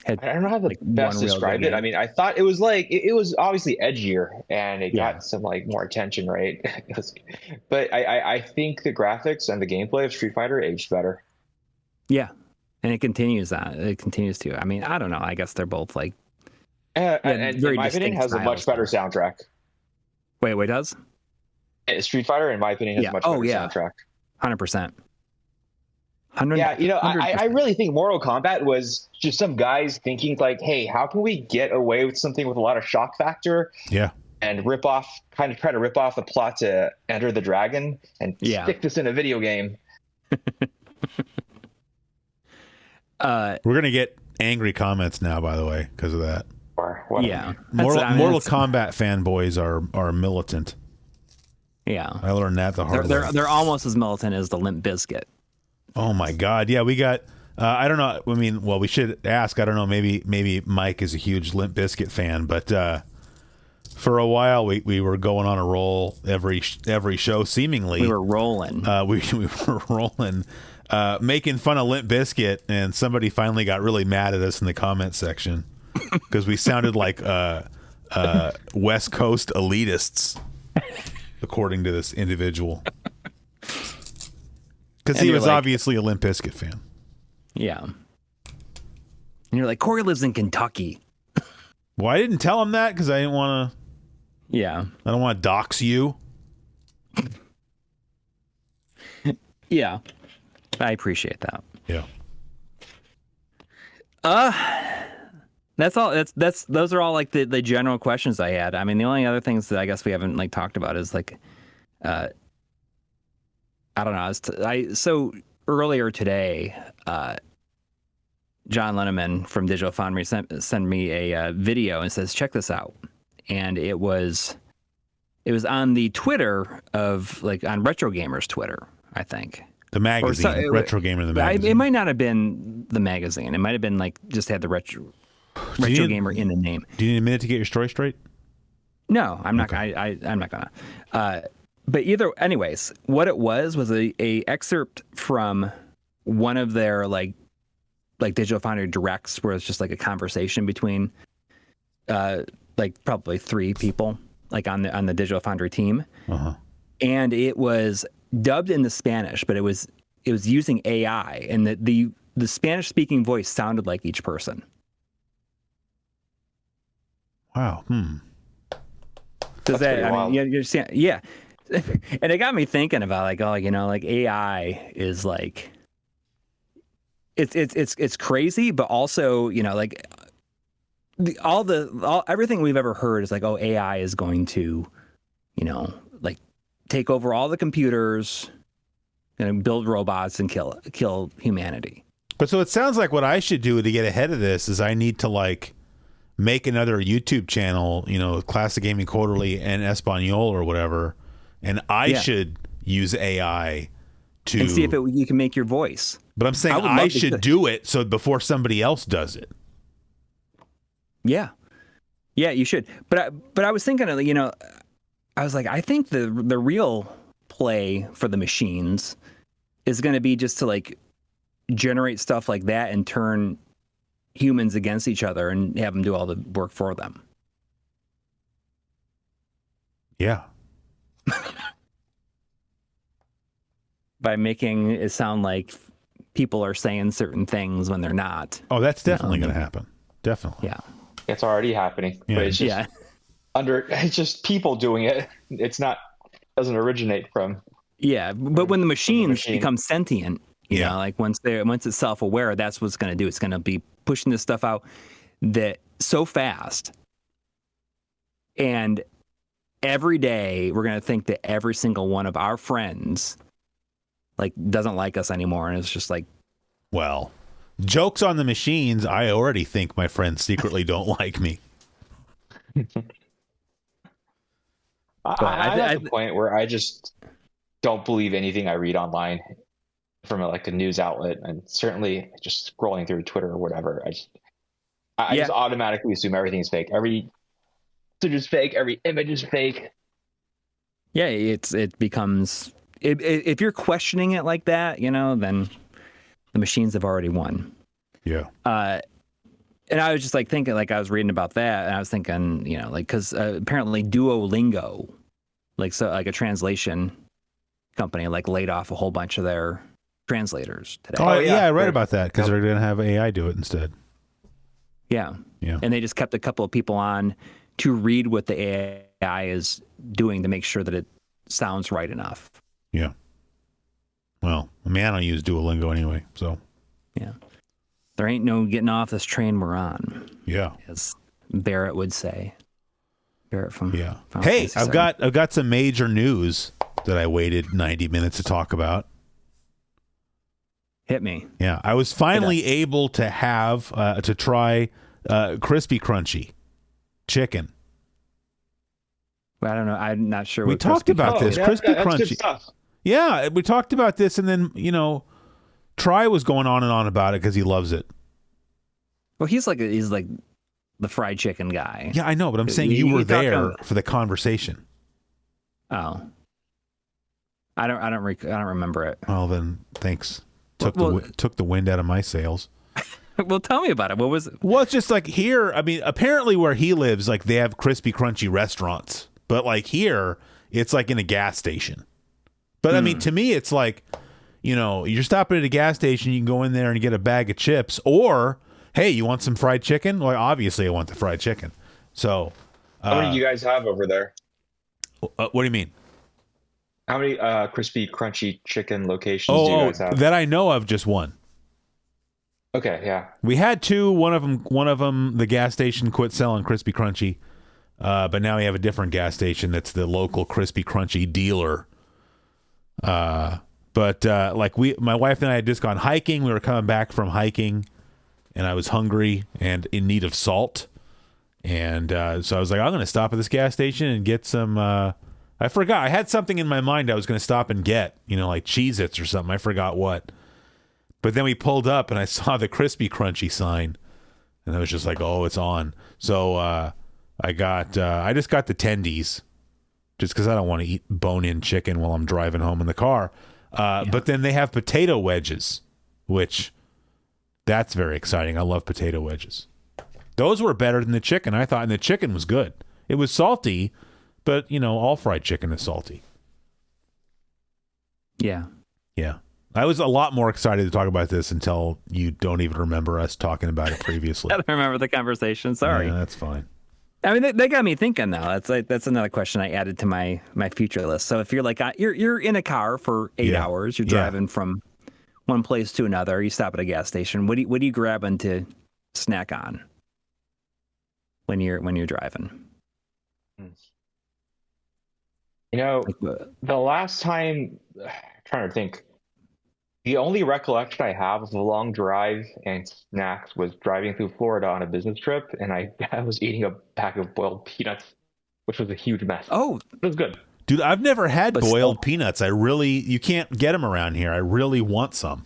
Had I don't know how to like best one real describe good it. I game. mean, I thought it was like it was obviously edgier and it Yeah. got some like more attention, right? But I think the graphics and the gameplay of Street Fighter aged better. Yeah, and it continues that. It continues to. I mean, I don't know. I guess they're both like And in very my opinion, distinct has a much styles, better though. soundtrack. Wait, does? Street Fighter, in my opinion, has Yeah. a much Oh, better yeah. soundtrack. 100%. Yeah, you know, I 100%. really think Mortal Kombat was just some guys thinking like, hey, how can we get away with something with a lot of shock factor Yeah. and kind of try to rip off the plot to Enter the Dragon and stick this in a video game. We're going to get angry comments now, by the way, because of that. Or whatever. Yeah. Mortal Kombat fanboys are militant. Yeah. I learned that the hard way. They're almost as militant as the Limp Bizkit. Oh my God! Yeah, we got. I don't know. I mean, well, we should ask. I don't know. Maybe Mike is a huge Limp Bizkit fan, but for a while we were going on a roll every show. Seemingly, We were rolling. we were rolling, making fun of Limp Bizkit, and somebody finally got really mad at us in the comment section because we sounded like West Coast elitists, according to this individual. Because he was obviously a Limp Bizkit fan. Yeah. And you're like, Corey lives in Kentucky. Well, I didn't tell him that because I didn't want to. Yeah. I don't want to dox you. Yeah. I appreciate that. Yeah. That's all. Those are all like the general questions I had. I mean, the only other things that I guess we haven't like talked about is like, I don't know. So earlier today, John Lenneman from Digital Foundry sent me a video and says, check this out. And it was on the Twitter of like on Retro Gamer's Twitter, I think. The magazine, Retro Gamer, the magazine. It might not have been the magazine. It might have been like just had the Retro Gamer in the name. Do you need a minute to get your story straight? No, I'm not. Okay. I'm not gonna. But anyways, what it was a excerpt from one of their like Digital Foundry directs, where it's just like a conversation between, like probably 3 people, like on the Digital Foundry team, and it was dubbed into Spanish, but it was using AI, and the Spanish speaking voice sounded like each person. Wow. Does that? I mean, you understand? Yeah. And it got me thinking about like, oh, you know, like AI is like, it's crazy, but also, you know, like everything we've ever heard is like, oh, AI is going to, you know, like take over all the computers, and build robots and kill humanity. But so it sounds like what I should do to get ahead of this is I need to like make another YouTube channel, you know, Classic Gaming Quarterly and Espanol or whatever. And I should use AI to and see if you can make your voice. But I'm saying I should do it so before somebody else does it. Yeah, you should. But I was thinking, you know, I was like, I think the real play for the machines is going to be just to like generate stuff like that and turn humans against each other and have them do all the work for them. Yeah. By making it sound like people are saying certain things when they're not. Oh, that's definitely going to happen. Definitely. Yeah. It's already happening. Yeah. But it's just it's just people doing it. Doesn't originate from. Yeah, but when the machines become sentient, you know, like once it's self-aware, that's what it's going to do. It's going to be pushing this stuff out that so fast, and every day we're going to think that every single one of our friends like doesn't like us anymore, and it's just like, well, jokes on the machines. I already think my friends secretly don't like me. I'm at the point where I just don't believe anything I read online from a news outlet, and certainly just scrolling through Twitter or whatever. I just automatically assume everything's fake. Every message is fake. Every image is fake. Yeah, it becomes if you're questioning it like that, then the machines have already won. Yeah. And I was just like thinking, like I was reading about that, and I was thinking, like because apparently Duolingo, like a translation company, like laid off a whole bunch of their translators today. Oh yeah, I read about that because they're going to have AI do it instead. Yeah. Yeah. And they just kept a couple of people on to read what the AI is doing to make sure that it sounds right enough. Yeah. Well, I mean, I don't use Duolingo anyway, so. Yeah. There ain't no getting off this train we're on. Yeah. As Barrett would say. Barrett from Yeah. Final Hey, Fantasy I've got some major news that I waited 90 minutes to talk about. Hit me. Yeah, I was finally able to have to try Krispy Krunchy chicken. I don't know. I'm not sure. We what talked about this. Krispy that's good Krunchy. stuff. Yeah, we talked about this, and then Try was going on and on about it because he loves it. Well, he's like the fried chicken guy. Yeah, I know, but I'm saying you were there for the conversation. Oh, I don't remember it. Well, then thanks. Took the wind out of my sails. Well, tell me about it. What was it? Well, it's just like here. I mean, apparently where he lives, like they have Krispy Krunchy restaurants, but like here, it's like in a gas station. But I mean, to me, it's like, you're stopping at a gas station, you can go in there and get a bag of chips, or hey, you want some fried chicken? Well, obviously, I want the fried chicken. So, how many do you guys have over there? What do you mean? How many Krispy Krunchy chicken locations do you guys have? That I know of, just one. Okay, yeah. We had two. One of them, the gas station quit selling Krispy Krunchy, but now we have a different gas station that's the local Krispy Krunchy dealer. But my wife and I had just gone hiking. We were coming back from hiking, and I was hungry and in need of salt. And so I was like, I'm going to stop at this gas station and get some. I forgot. I had something in my mind I was going to stop and get, like Cheez-Its or something. I forgot what. But then we pulled up and I saw the Krispy Krunchy sign, and I was just like, oh, it's on. So I just got the tendies just because I don't want to eat bone-in chicken while I'm driving home in the car. But then they have potato wedges, which that's very exciting. I love potato wedges. Those were better than the chicken, I thought, and the chicken was good. It was salty, but, all fried chicken is salty. Yeah. Yeah. I was a lot more excited to talk about this until you don't even remember us talking about it previously. I don't remember the conversation. Sorry. Yeah, that's fine. I mean, they got me thinking though. That's another question I added to my future list. So if you're like you're in a car for 8 hours, you're driving from one place to another. You stop at a gas station. What are you grabbing to snack on when you're driving? The last time, I'm trying to think. The only recollection I have of a long drive and snacks was driving through Florida on a business trip, and I was eating a pack of boiled peanuts, which was a huge mess. Oh, it was good. Dude, I've never had boiled peanuts. You can't get them around here. I really want some.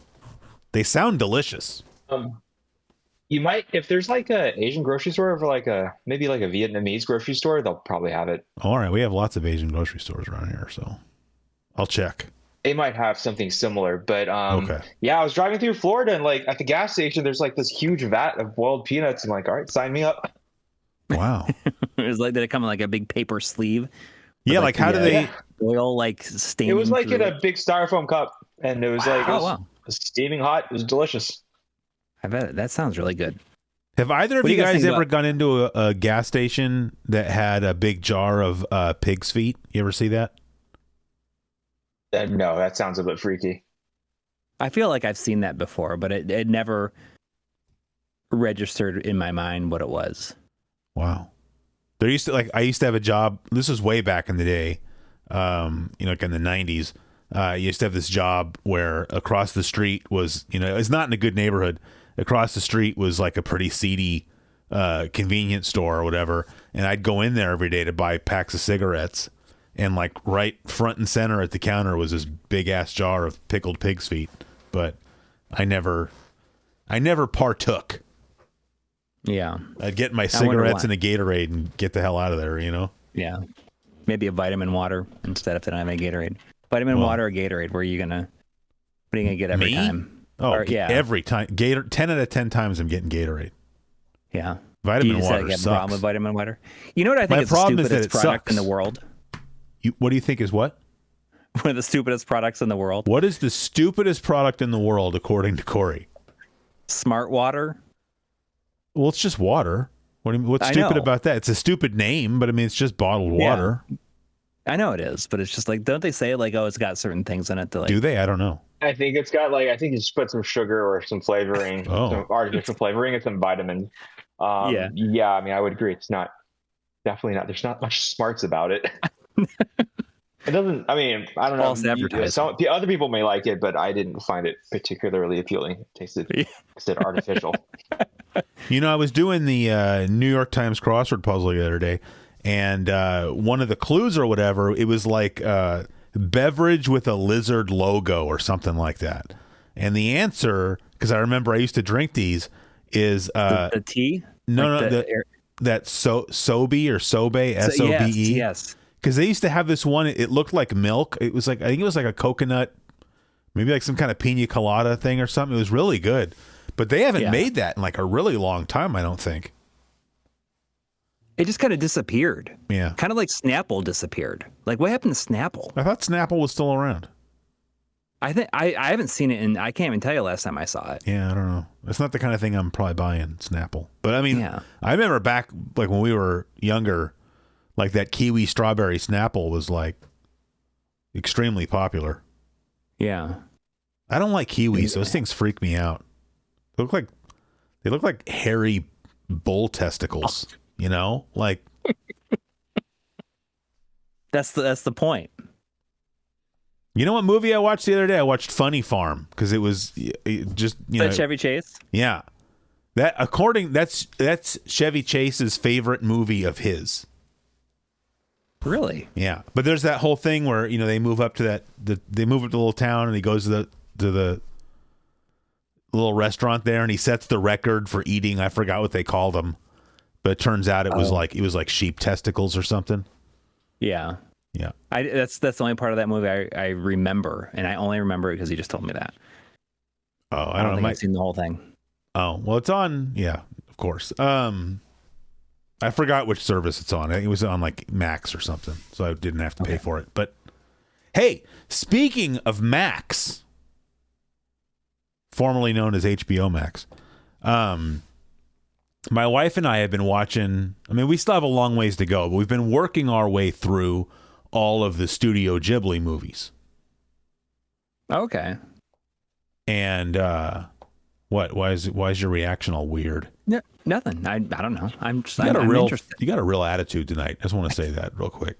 They sound delicious. You might, if there's like a Asian grocery store or maybe like a Vietnamese grocery store, they'll probably have it. All right, we have lots of Asian grocery stores around here, so I'll check. They might have something similar, but okay. Yeah, I was driving through Florida, and like at the gas station, there's like this huge vat of boiled peanuts. I'm like, all right, sign me up. Wow. It was like, did it come in like a big paper sleeve? Yeah, like how do they oil steaming? It was like in a big styrofoam cup, and it was it was steaming hot. It was delicious. I bet that sounds really good. Have either of you guys ever gone into a gas station that had a big jar of pig's feet? You ever see that? No, that sounds a bit freaky. I feel like I've seen that before, but it never registered in my mind what it was. Wow. I used to have a job. This was way back in the day, like in the 90s. I used to have this job where across the street was, it's not in a good neighborhood. Across the street was like a pretty seedy convenience store or whatever. And I'd go in there every day to buy packs of cigarettes. And like right front and center at the counter was this big ass jar of pickled pig's feet. But I never partook. Yeah. I'd get my cigarettes and a Gatorade and get the hell out of there, Yeah. Maybe a vitamin water instead if they don't have any Gatorade. Vitamin water or Gatorade? What are you gonna get every Me? time? Oh, every time. 10 out of 10 times I'm getting Gatorade. Yeah. Vitamin Do you water have a sucks. problem with vitamin water? You know what I think My is the problem is stupidest that it product in sucks. the world? What do you think is what? One of the stupidest products in the world. What is the stupidest product in the world according to Corey? Smart water. Well, it's just water. What's stupid about that? It's a stupid name, but I mean, it's just bottled water. I know it is, but it's just like, don't they say like, oh, it's got certain things in it to like? Do they? I don't know. I think it's got I think you just put some sugar or some flavoring, some artificial flavoring, and some vitamins. Yeah. I mean, I would agree. It's definitely not. There's not much smarts about it. It doesn't. I mean, I don't know. Other people may like it, but I didn't find it particularly appealing. It tasted artificial. I was doing the New York Times crossword puzzle the other day, and one of the clues or whatever, it was like beverage with a lizard logo or something like that. And the answer, because I remember I used to drink these, is the tea. That Sobe or Sobe, Sobe. Yes. Because they used to have this one. It looked like milk. It was like, I think it was like a coconut, maybe like some kind of pina colada thing or something. It was really good. But they haven't made that in like a really long time, I don't think. It just kind of disappeared. Yeah. Kind of like Snapple disappeared. Like, what happened to Snapple? I thought Snapple was still around. I think I haven't seen it, and I can't even tell you last time I saw it. Yeah, I don't know. It's not the kind of thing I'm probably buying, Snapple. But I mean, I remember back like when we were younger, like that kiwi strawberry Snapple was like extremely popular. Yeah. I don't like kiwis. Those things freak me out. They look like hairy bull testicles, like that's the point. You know what movie I watched the other day? I watched Funny Farm because it was just Chevy Chase. Yeah, that's Chevy Chase's favorite movie of his. Really? Yeah, but there's that whole thing where they move up to they move up to the little town and he goes to the little restaurant there and he sets the record for eating. I forgot what they called them, but it turns out it was like sheep testicles or something. Yeah. Yeah, that's the only part of that movie I remember, and I only remember it because he just told me that. Oh, I don't know. I've seen the whole thing. Oh, well, it's on. Yeah, of course. I forgot which service it's on. I think it was on like Max or something, so I didn't have to pay for it. But hey, speaking of Max, formerly known as HBO Max, my wife and I have been watching. I mean, we still have a long ways to go, but we've been working our way through all of the Studio Ghibli movies. Okay. And what? Why is your reaction all weird? No, nothing. I don't know. I'm interested. You got a real attitude tonight. I just want to say that real quick.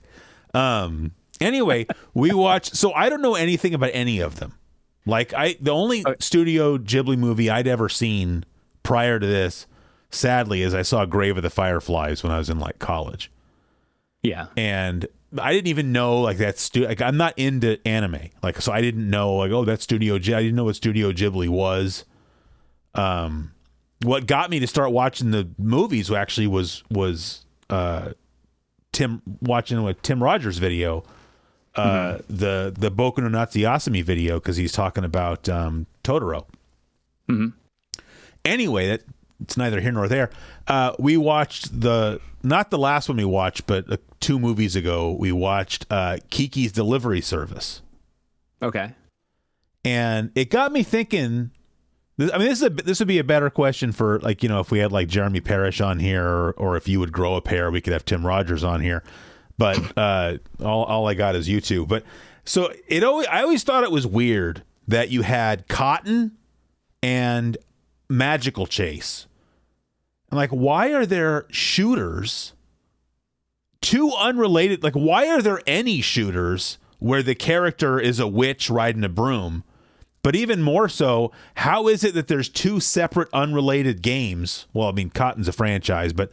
Anyway, we watched. So I don't know anything about any of them. Like the only Studio Ghibli movie I'd ever seen prior to this, sadly, is I saw Grave of the Fireflies when I was in like college. Yeah. And I didn't even know like that's like I'm not into anime. Like so I didn't know like that's Studio Ghibli. I didn't know what Studio Ghibli was. What got me to start watching the movies actually was Tim Rogers video. The Boku no Natsuyasumi video because he's talking about Totoro. Mm-hmm. Anyway, it's neither here nor there. We watched not the last one we watched, but 2 movies ago we watched Kiki's Delivery Service. Okay, and it got me thinking. I mean, this would be a better question for like if we had like Jeremy Parrish on here, or if you would grow a pair, we could have Tim Rogers on here. But all I got is you two. But so I always thought it was weird that you had Cotton and Magical Chase. I'm like, why are there shooters? 2 unrelated. Like, why are there any shooters where the character is a witch riding a broom? But even more so, how is it that there's 2 separate unrelated games? Well, I mean, Cotton's a franchise, but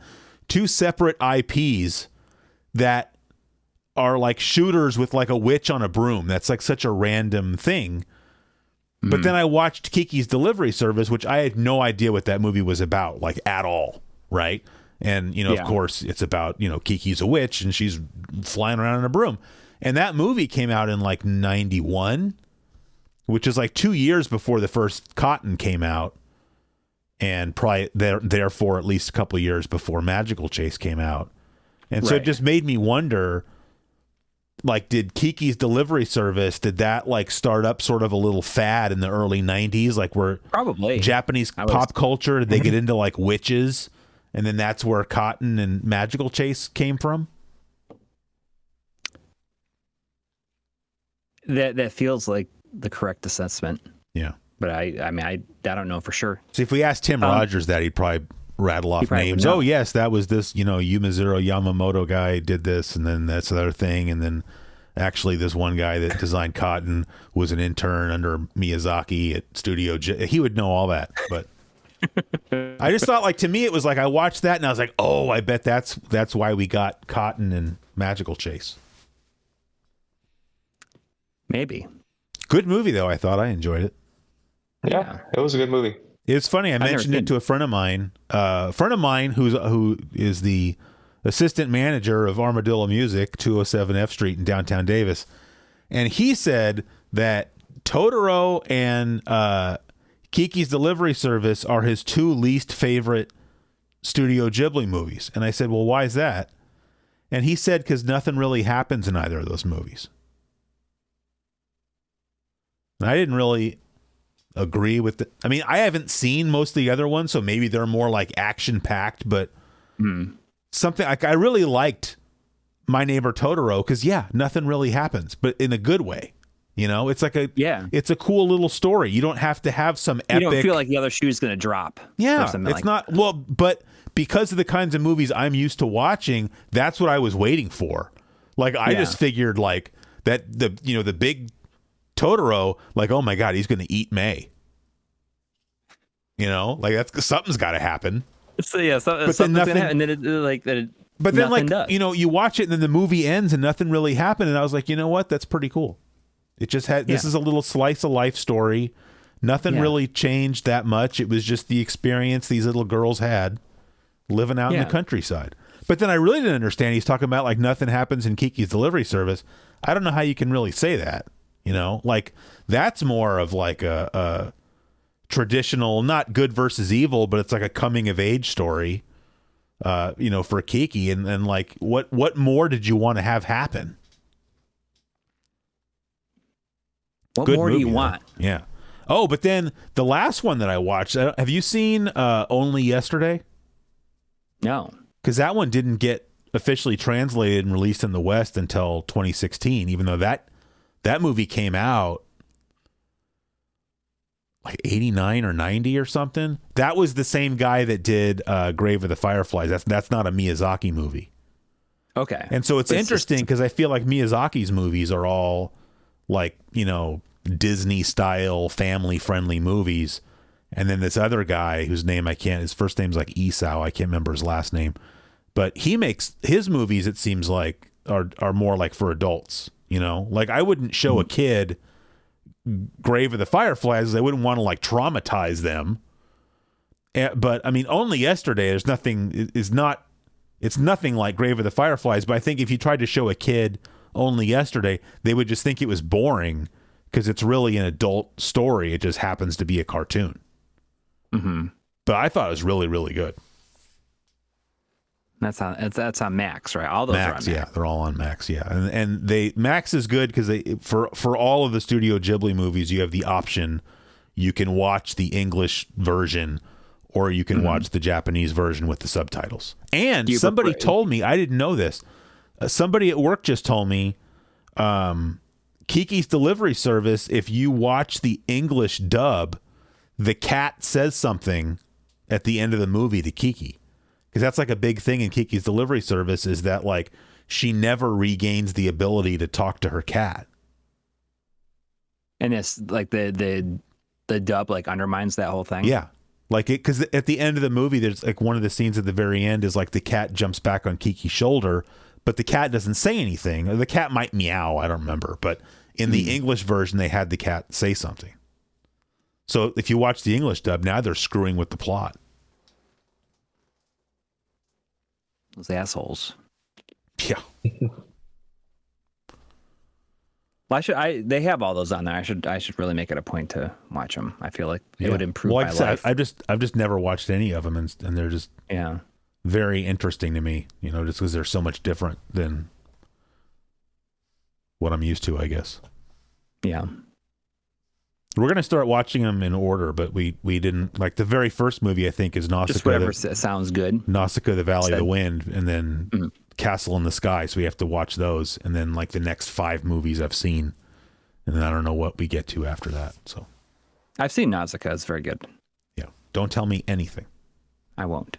2 separate IPs that are like shooters with like a witch on a broom. That's like such a random thing. But then I watched Kiki's Delivery Service, which I had no idea what that movie was about, like at all, right? And, you know, of course, it's about, you know, Kiki's a witch and she's flying around in a broom. And that movie came out in like 91, which is like 2 years before the first Cotton came out. And probably therefore at least a couple of years before Magical Chase came out. And so it just made me wonder, like, did Kiki's Delivery Service, did that like start up sort of a little fad in the early 90s? Like, where probably Japanese pop culture, did they get into like witches? And then that's where Cotton and Magical Chase came from? That feels like the correct assessment. Yeah. But I don't know for sure. See, if we asked Tim Rogers that, he'd probably rattle off names. Oh, yes, that was this, you know, Yumazuro Yamamoto guy did this, and then that's another thing. And then actually this one guy that designed Cotton was an intern under Miyazaki at Studio J. He would know all that. But I just thought, like, to me, it was like I watched that and I was like, oh, I bet that's why we got Cotton and Magical Chase. Maybe. Good movie, though. I thought I enjoyed it. Yeah, it was a good movie. It's funny. I mentioned it to a friend of mine. Who is the assistant manager of Armadillo Music, 207 F Street in downtown Davis, and he said that Totoro and Kiki's Delivery Service are his two least favorite Studio Ghibli movies. And I said, well, why is that? And he said, because nothing really happens in either of those movies. And I didn't really agree with it. I mean, I haven't seen most of the other ones, so maybe they're more like action packed, but something like I really liked My Neighbor Totoro because nothing really happens, but in a good way. You know, it's like it's a cool little story. You don't have to have some epic. You don't feel like the other shoe's going to drop. Yeah, it's like not that. Well, but because of the kinds of movies I'm used to watching, that's what I was waiting for. Like I just figured like that the big Totoro, like, oh my God, he's going to eat May. You know, like that's something's got to happen. So but then nothing, and then but then like does. You know, you watch it and then the movie ends and nothing really happened, and I was like, you know what, that's pretty cool. It just had this is a little slice of life story. Nothing really changed that much. It was just the experience these little girls had living out in the countryside. But then I really didn't understand. He's talking about like nothing happens in Kiki's Delivery Service. I don't know how you can really say that. You know, like that's more of like a traditional, not good versus evil, but it's like a coming of age story, you know, for Kiki. And like, what more did you want to have happen? What good more movie, do you want? Yeah. Oh, but then the last one that I watched, have you seen Only Yesterday? No. Because that one didn't get officially translated and released in the West until 2016, even though that movie came out like 89 or 90 or something. That was the same guy that did Grave of the Fireflies. That's not a Miyazaki movie. Okay. And so it's interesting because I feel like Miyazaki's movies are all like, you know, Disney style family friendly movies. And then this other guy whose name his first name's like Isao. I can't remember his last name, but he makes his movies, it seems like are more like for adults, you know, like I wouldn't show a kid Grave of the Fireflies. I wouldn't want to like traumatize them. But I mean, Only Yesterday, it's nothing like Grave of the Fireflies. But I think if you tried to show a kid Only Yesterday, they would just think it was boring because it's really an adult story. It just happens to be a cartoon. Mm-hmm. But I thought it was really, really good. That's on Max, right? All those are on Max. Yeah, they're all on Max. Yeah, and Max is good because for all of the Studio Ghibli movies, you have the option. You can watch the English version, or you can watch the Japanese version with the subtitles. And somebody told me, I didn't know this. Somebody at work just told me, Kiki's Delivery Service, if you watch the English dub, the cat says something at the end of the movie to Kiki. Because that's like a big thing in Kiki's Delivery Service is that like she never regains the ability to talk to her cat. And it's like the dub like undermines that whole thing. Yeah. Like it, because at the end of the movie, there's like one of the scenes at the very end is like the cat jumps back on Kiki's shoulder, but the cat doesn't say anything. The cat might meow. I don't remember. But in the English version, they had the cat say something. So if you watch the English dub, now they're screwing with the plot. Those assholes. Yeah. Well, they have all those on there. I should really make it a point to watch them. I feel like it would improve well, my like I said, life. I've just never watched any of them, and they're just very interesting to me. You know, just because they're so much different than what I'm used to, I guess. Yeah. We're gonna start watching them in order, but we didn't like the very first movie. I think is Nausicaa. Just whatever sounds good. Nausicaa, the Valley of the Wind, and then Castle in the Sky. So we have to watch those, and then like the next 5 movies I've seen, and then I don't know what we get to after that. So I've seen Nausicaa. It's very good. Yeah, don't tell me anything. I won't.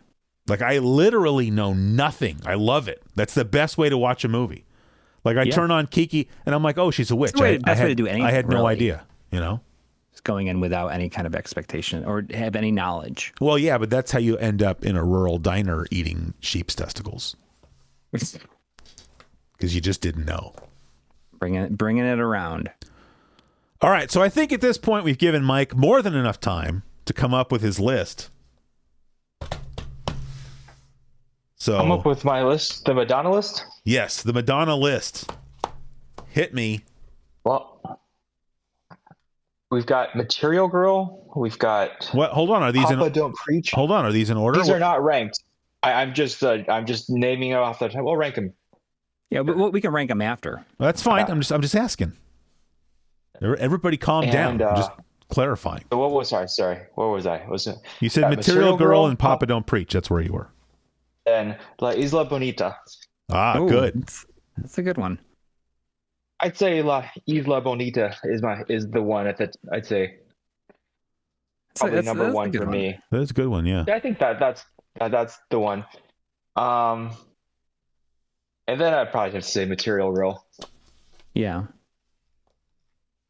Like I literally know nothing. I love it. That's the best way to watch a movie. Like I turn on Kiki, and I'm like, oh, she's a witch. Best way to do anything. I had no really. idea. You know. Going in without any kind of expectation or have any knowledge. Well, yeah, but that's how you end up in a rural diner eating sheep's testicles. Because you just didn't know. Bringing it around. All right, so I think at this point we've given Mike more than enough time to come up with his list. So come up with my list, the Madonna list? Yes, the Madonna list. Hit me. Well, we've got Material Girl. We've got what? Hold on, are these Papa Don't Preach? Hold on, are these in order? These are not ranked. I'm just naming it off the top. We'll rank them. Yeah, but we can rank them after. Well, that's fine. I'm just asking. Everybody, calm down. I'm just clarifying. So what was sorry? What was I? Was it? You said Material Girl and Papa Don't Preach. That's where you were. And La Isla Bonita. Ah, good. That's a good one. I'd say La Isla Bonita is the one I'd say probably number one for me. That's a good one, yeah. I think that's the one. And then I'd probably have to say Material Girl. Yeah.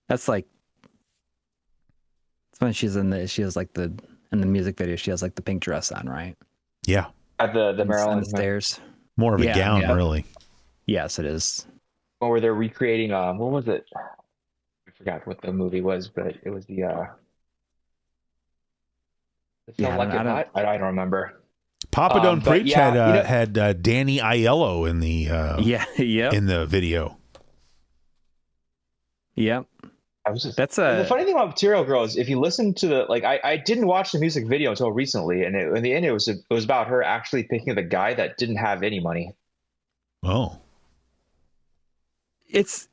That's like it's when she has like in the music video she has like the pink dress on, right? Yeah. At the Maryland stairs. More of a gown, really. Yes, it is. Where they're recreating what was it? I forgot what the movie was, but it was the I don't remember. Papa Don't Preach had Danny Aiello in the in the video. Yep. The funny thing about Material Girl is if you listen to I didn't watch the music video until recently, and in the end it was about her actually picking the guy that didn't have any money. Oh. It's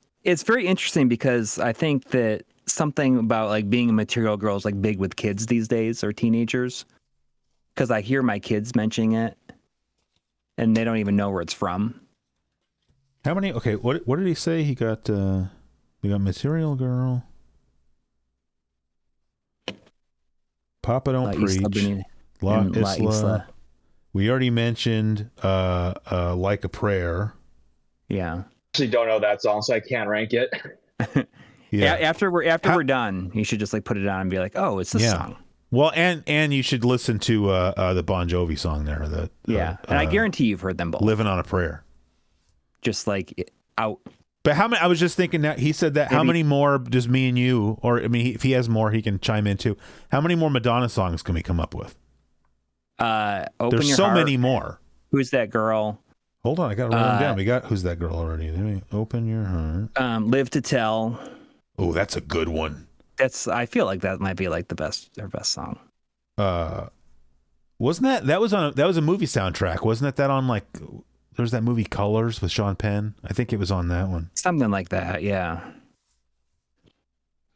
very interesting because I think that something about like being a material girl is like big with kids these days or teenagers. Because I hear my kids mentioning it, and they don't even know where it's from. How many? Okay, what did he say? He got we got Material Girl, Papa Don't Preach, La Isla. We already mentioned Like a Prayer. Yeah. Actually don't know that song, so I can't rank it. Yeah. After we're done, you should just like put it on and be like, oh, it's this song. Well, and you should listen to the Bon Jovi song there. And I guarantee you've heard them both. Living on a Prayer. Just like out. But how many? I was just thinking that he said that. Maybe, how many more does me and you, or I mean, if he has more, he can chime in too. How many more Madonna songs can we come up with? There's so many more. Who's That Girl? Hold on, I got to write them down. We got Who's That Girl already. Open Your Heart. Live to Tell. Oh, that's a good one. I feel like that might be like their best song. Wasn't that was a movie soundtrack? Wasn't that on like there was that movie Colors with Sean Penn? I think it was on that one. Something like that, yeah.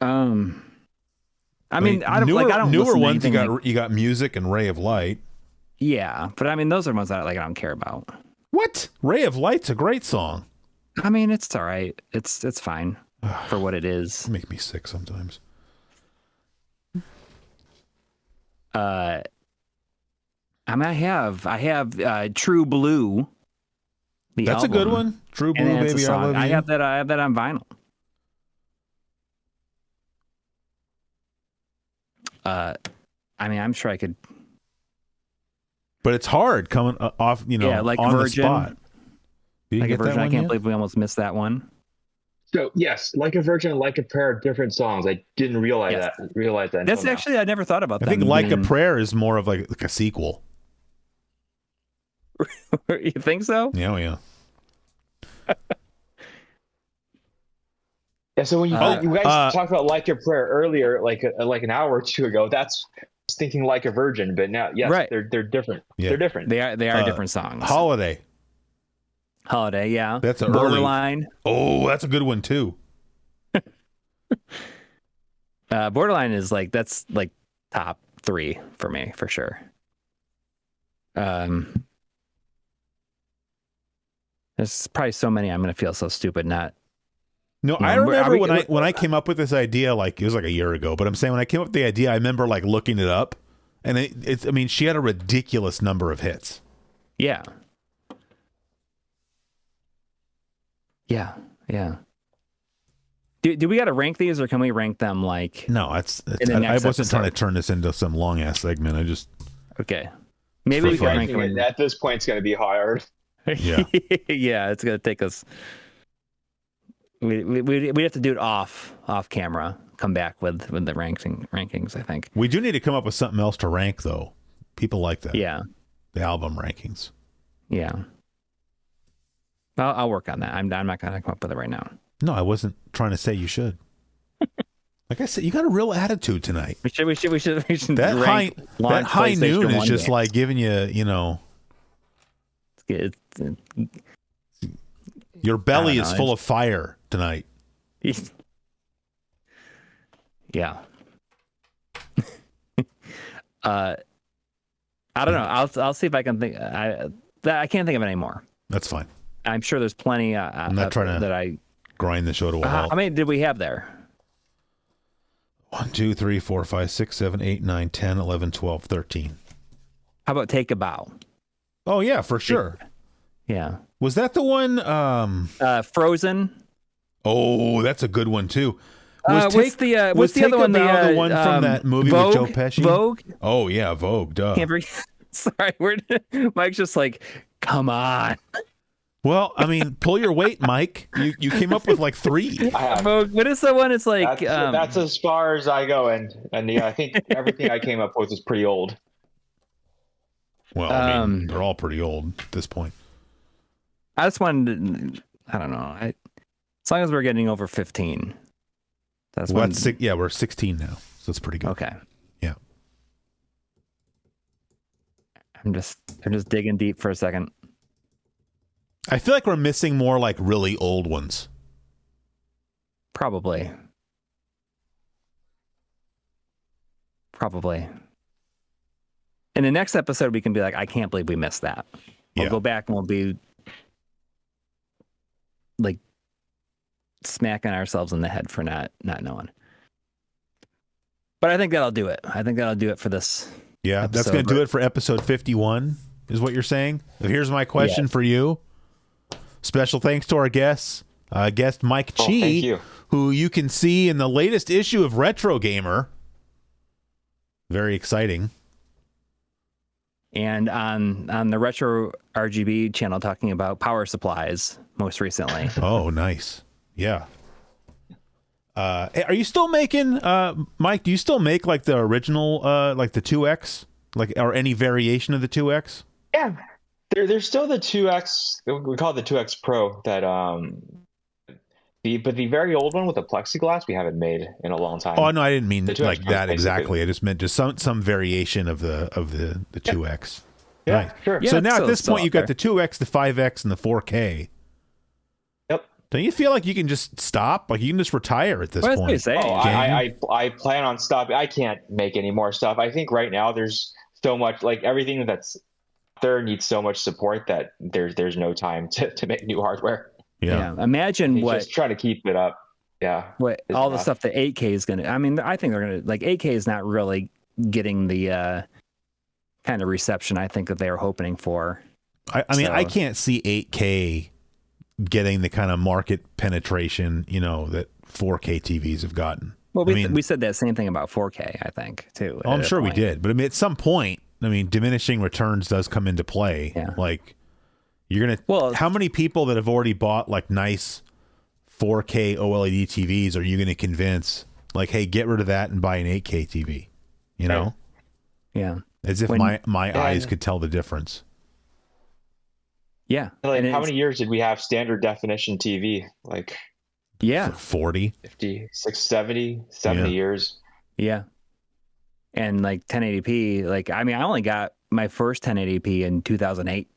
I mean, I don't newer, like. I don't newer ones. You got Music and Ray of Light. Yeah, but I mean, those are ones that I don't care about. What? Ray of Light's a great song. I mean, it's all right. It's fine for what it is. Make me sick sometimes. I mean, I have True Blue. That's album. A good one. True Blue, Baby, I Love You. I have that on vinyl. I mean, I'm sure I could. But it's hard coming off, like on Virgin, the spot. Like a Virgin, I can't believe we almost missed that one. So yes, Like a Virgin and Like a Prayer are different songs. I didn't realize that. That's actually I never thought about that. I think Like a Prayer is more of like a sequel. You think so? Yeah, oh, yeah. Yeah. So when you guys talked about Like a Prayer earlier, like an hour or two ago, that's thinking Like a Virgin, but now, yes, Right. they're different. Yeah. They're different. They are different songs. Holiday. Holiday, yeah. That's an Borderline. Oh, that's a good one too. Borderline is that's like top 3 for me for sure. There's probably so many. I'm gonna feel so stupid not. No, I remember when I came up with this idea, like it was like a year ago, but I'm saying when I came up with the idea, I remember like looking it up, and I mean, she had a ridiculous number of hits. Yeah. Yeah. Yeah. Do we got to rank these, or can we rank them like? No, I wasn't trying to turn this into some long ass segment. I just okay. Maybe we can rank them. At this point, it's going to be hard. Yeah. Yeah, it's going to take us. We have to do it off camera. Come back with the rankings. I think we do need to come up with something else to rank, though. People like that. Yeah. The album rankings. Yeah. I'll work on that. I'm not going to come up with it right now. No, I wasn't trying to say you should. Like I said, you got a real attitude tonight. We should. That high noon is just like giving you, your belly is full of fire tonight. Yeah. I don't know. I'll see if I can think. I can't think of any more. That's fine. I'm sure there's plenty. I'm not trying to grind the show to a halt. How many did we have there? 1, 2, 3, 4, 5, 6, 7, 8, 9, 10, 11, 12, 13. How about Take a Bow? Oh yeah, for sure. Yeah. Was that the one? Frozen. Oh, that's a good one too. What's the other one? The one from that movie Vogue? with Joe Pesci? Vogue. Oh yeah, Vogue. Duh. Sorry, Mike's just like, come on. Well, I mean, pull your weight, Mike. You came up with like 3. Vogue. What is the one? It's like that's as far as I go, and yeah, I think everything I came up with is pretty old. Well, I mean, they're all pretty old at this point. I just wanted to, I don't know. As long as we're getting over 15. We're 16 now, so it's pretty good. Okay. Yeah. I'm just digging deep for a second. I feel like we're missing more like really old ones. Probably. In the next episode, we can be like, I can't believe we missed that. We'll go back and we'll be like smacking ourselves in the head for not knowing. But I think that'll do it. I think that'll do it for this. Yeah, that's going to do it for episode 51, is what you're saying. Here's my question for you. Special thanks to our guest Mike Chi, who you can see in the latest issue of Retro Gamer. Very exciting. And on the Retro RGB channel, talking about power supplies most recently. Oh, nice. Yeah. Are you still making, Mike, do you still make like the original, like the 2X, or any variation of the 2X? Yeah. There's still the 2X, we call it the 2X Pro, that but the very old one with the plexiglass we haven't made in a long time. Oh no, I didn't mean like that exactly. I just meant just some variation of the 2X. Yeah, right. Sure. So now at this point you've got the 2X, the 5X, and the 4K. Yep. Don't you feel like you can just stop? Like you can just retire at this point? I plan on stopping. I can't make any more stuff. I think right now there's so much, like everything that's there needs so much support that there's no time to make new hardware. Yeah. Imagine just try to keep it up. Yeah. What all the stuff that 8K is going to, I mean, I think they're going to, like 8K is not really getting the kind of reception I think that they were hoping for. I mean, I can't see 8K getting the kind of market penetration, that 4K TVs have gotten. Well, we said that same thing about 4K, I think, too. Oh, I'm sure we did. But I mean, at some point, diminishing returns does come into play. Yeah. Like, you're going to, how many people that have already bought like nice 4K OLED TVs are you going to convince, like, hey, get rid of that and buy an 8K TV? You know? Yeah. As if my eyes could tell the difference. Yeah. Like, And how many years did we have standard definition TV? Like Yeah. 40. 50, 70 Yeah. years. Yeah. And like 1080p, like, I mean, I only got my first 1080p in 2008.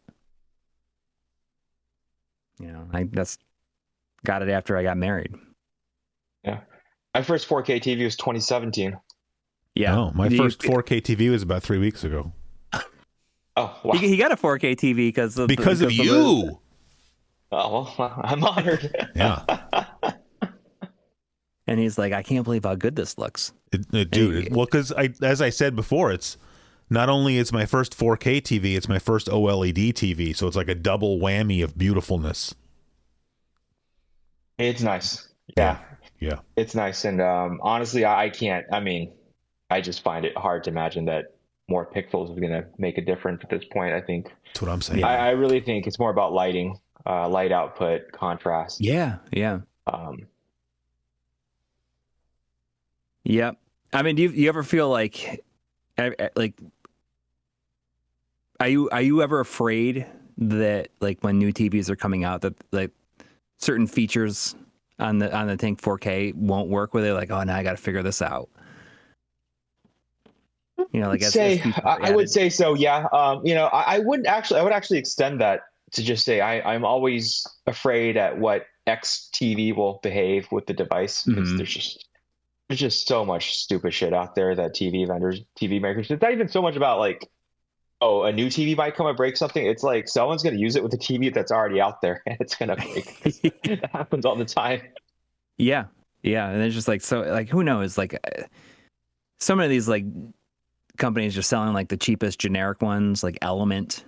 You know, that's got it after I got married. Yeah. My first 4K TV was 2017. Yeah. Oh, my first 4K TV was about 3 weeks ago. Oh, wow. He got a 4K TV because of you. Oh, well, I'm honored. Yeah. And he's like, I can't believe how good this looks. Dude, well, because as I said before, it's not only it's my first 4K TV, it's my first OLED TV, so it's like a double whammy of beautifulness. It's nice. Yeah. Yeah. It's nice. And honestly, I can't. I mean, I just find it hard to imagine that more pixels are going to make a difference at this point. I think That's what I'm saying. I really think it's more about lighting, light output, contrast. Yeah. Yep. I mean, do you ever feel like are you ever afraid that like when new TVs are coming out that like certain features on the Tank 4K won't work with it? Like, oh, now I got to figure this out. You know, like I would say so. Yeah. You know, I would actually extend that to just say I'm always afraid at what X TV will behave with the device because there's just so much stupid shit out there that TV makers. It's not even so much about like, oh, a new TV might come and break something. It's like someone's going to use it with the TV that's already out there, and it's going to break. That happens all the time. Yeah, and it's just like, so like, who knows? Like, some of these like companies are selling like the cheapest generic ones, like Element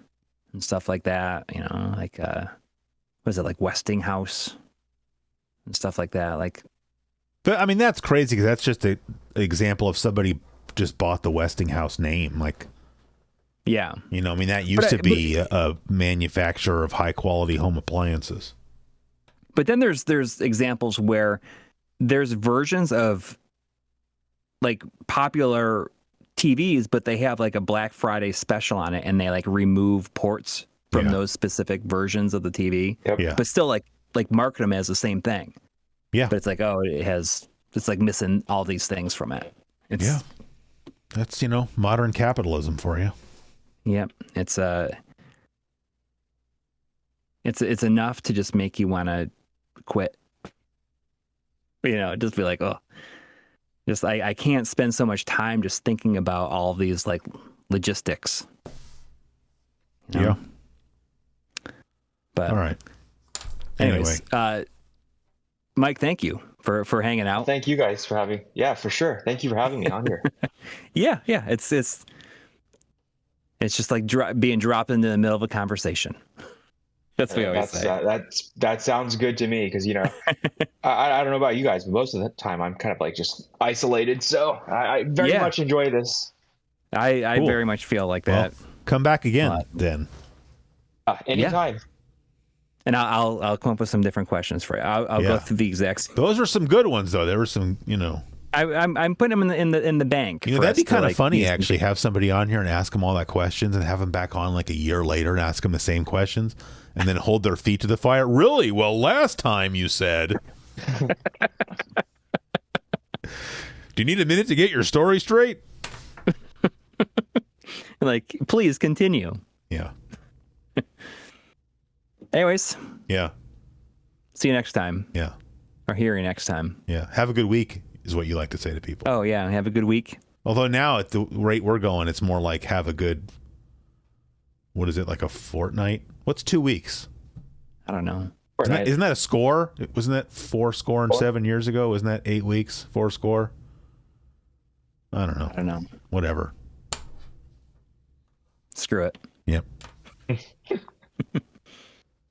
and stuff like that. You know, like what is it, like Westinghouse and stuff like that. Like, But I mean, that's crazy because that's just an example of somebody just bought the Westinghouse name. Like, yeah, you know, I mean, that used to be a manufacturer of high quality home appliances. But then there's examples where there's versions of like popular TVs, but they have like a Black Friday special on it, and they like remove ports from those specific versions of the TV. Yep. Yeah. But still like market them as the same thing. Yeah. But it's like, oh, it's like missing all these things from it. Yeah. That's, you know, modern capitalism for you. Yep. It's enough to just make you want to quit. You know, just be like, oh, just I can't spend so much time just thinking about all these like logistics. You know? Yeah. But all right. anyways, Mike, thank you for hanging out. Thank you guys for having. Yeah, for sure. Thank you for having me on here. Yeah. It's just like being dropped into the middle of a conversation. That's what we always say. That sounds good to me because, you know, I don't know about you guys, but most of the time I'm kind of like just isolated. So I very much enjoy this. I Cool. very much feel like that. Well, come back again then. Anytime. Yeah. And I'll come up with some different questions for you. I'll go through the exact same. Those were some good ones, though. There were some, you know. I'm putting them in the bank. You know, that'd be kind of funny, actually, have somebody on here and ask them all that questions and have them back on like a year later and ask them the same questions and then hold their feet to the fire. Really? Well, last time you said. Do you need a minute to get your story straight? Like, please continue. Yeah. Anyways. Yeah. See you next time. Yeah. Or hear you next time. Yeah. Have a good week is what you like to say to people. Oh, yeah. Have a good week. Although now at the rate we're going, it's more like have a good, what is it, like a fortnight? What's 2 weeks? I don't know. Isn't that a score? Wasn't that 7 years ago? Isn't that 8 weeks? 4 score? I don't know. Whatever. Screw it. Yep.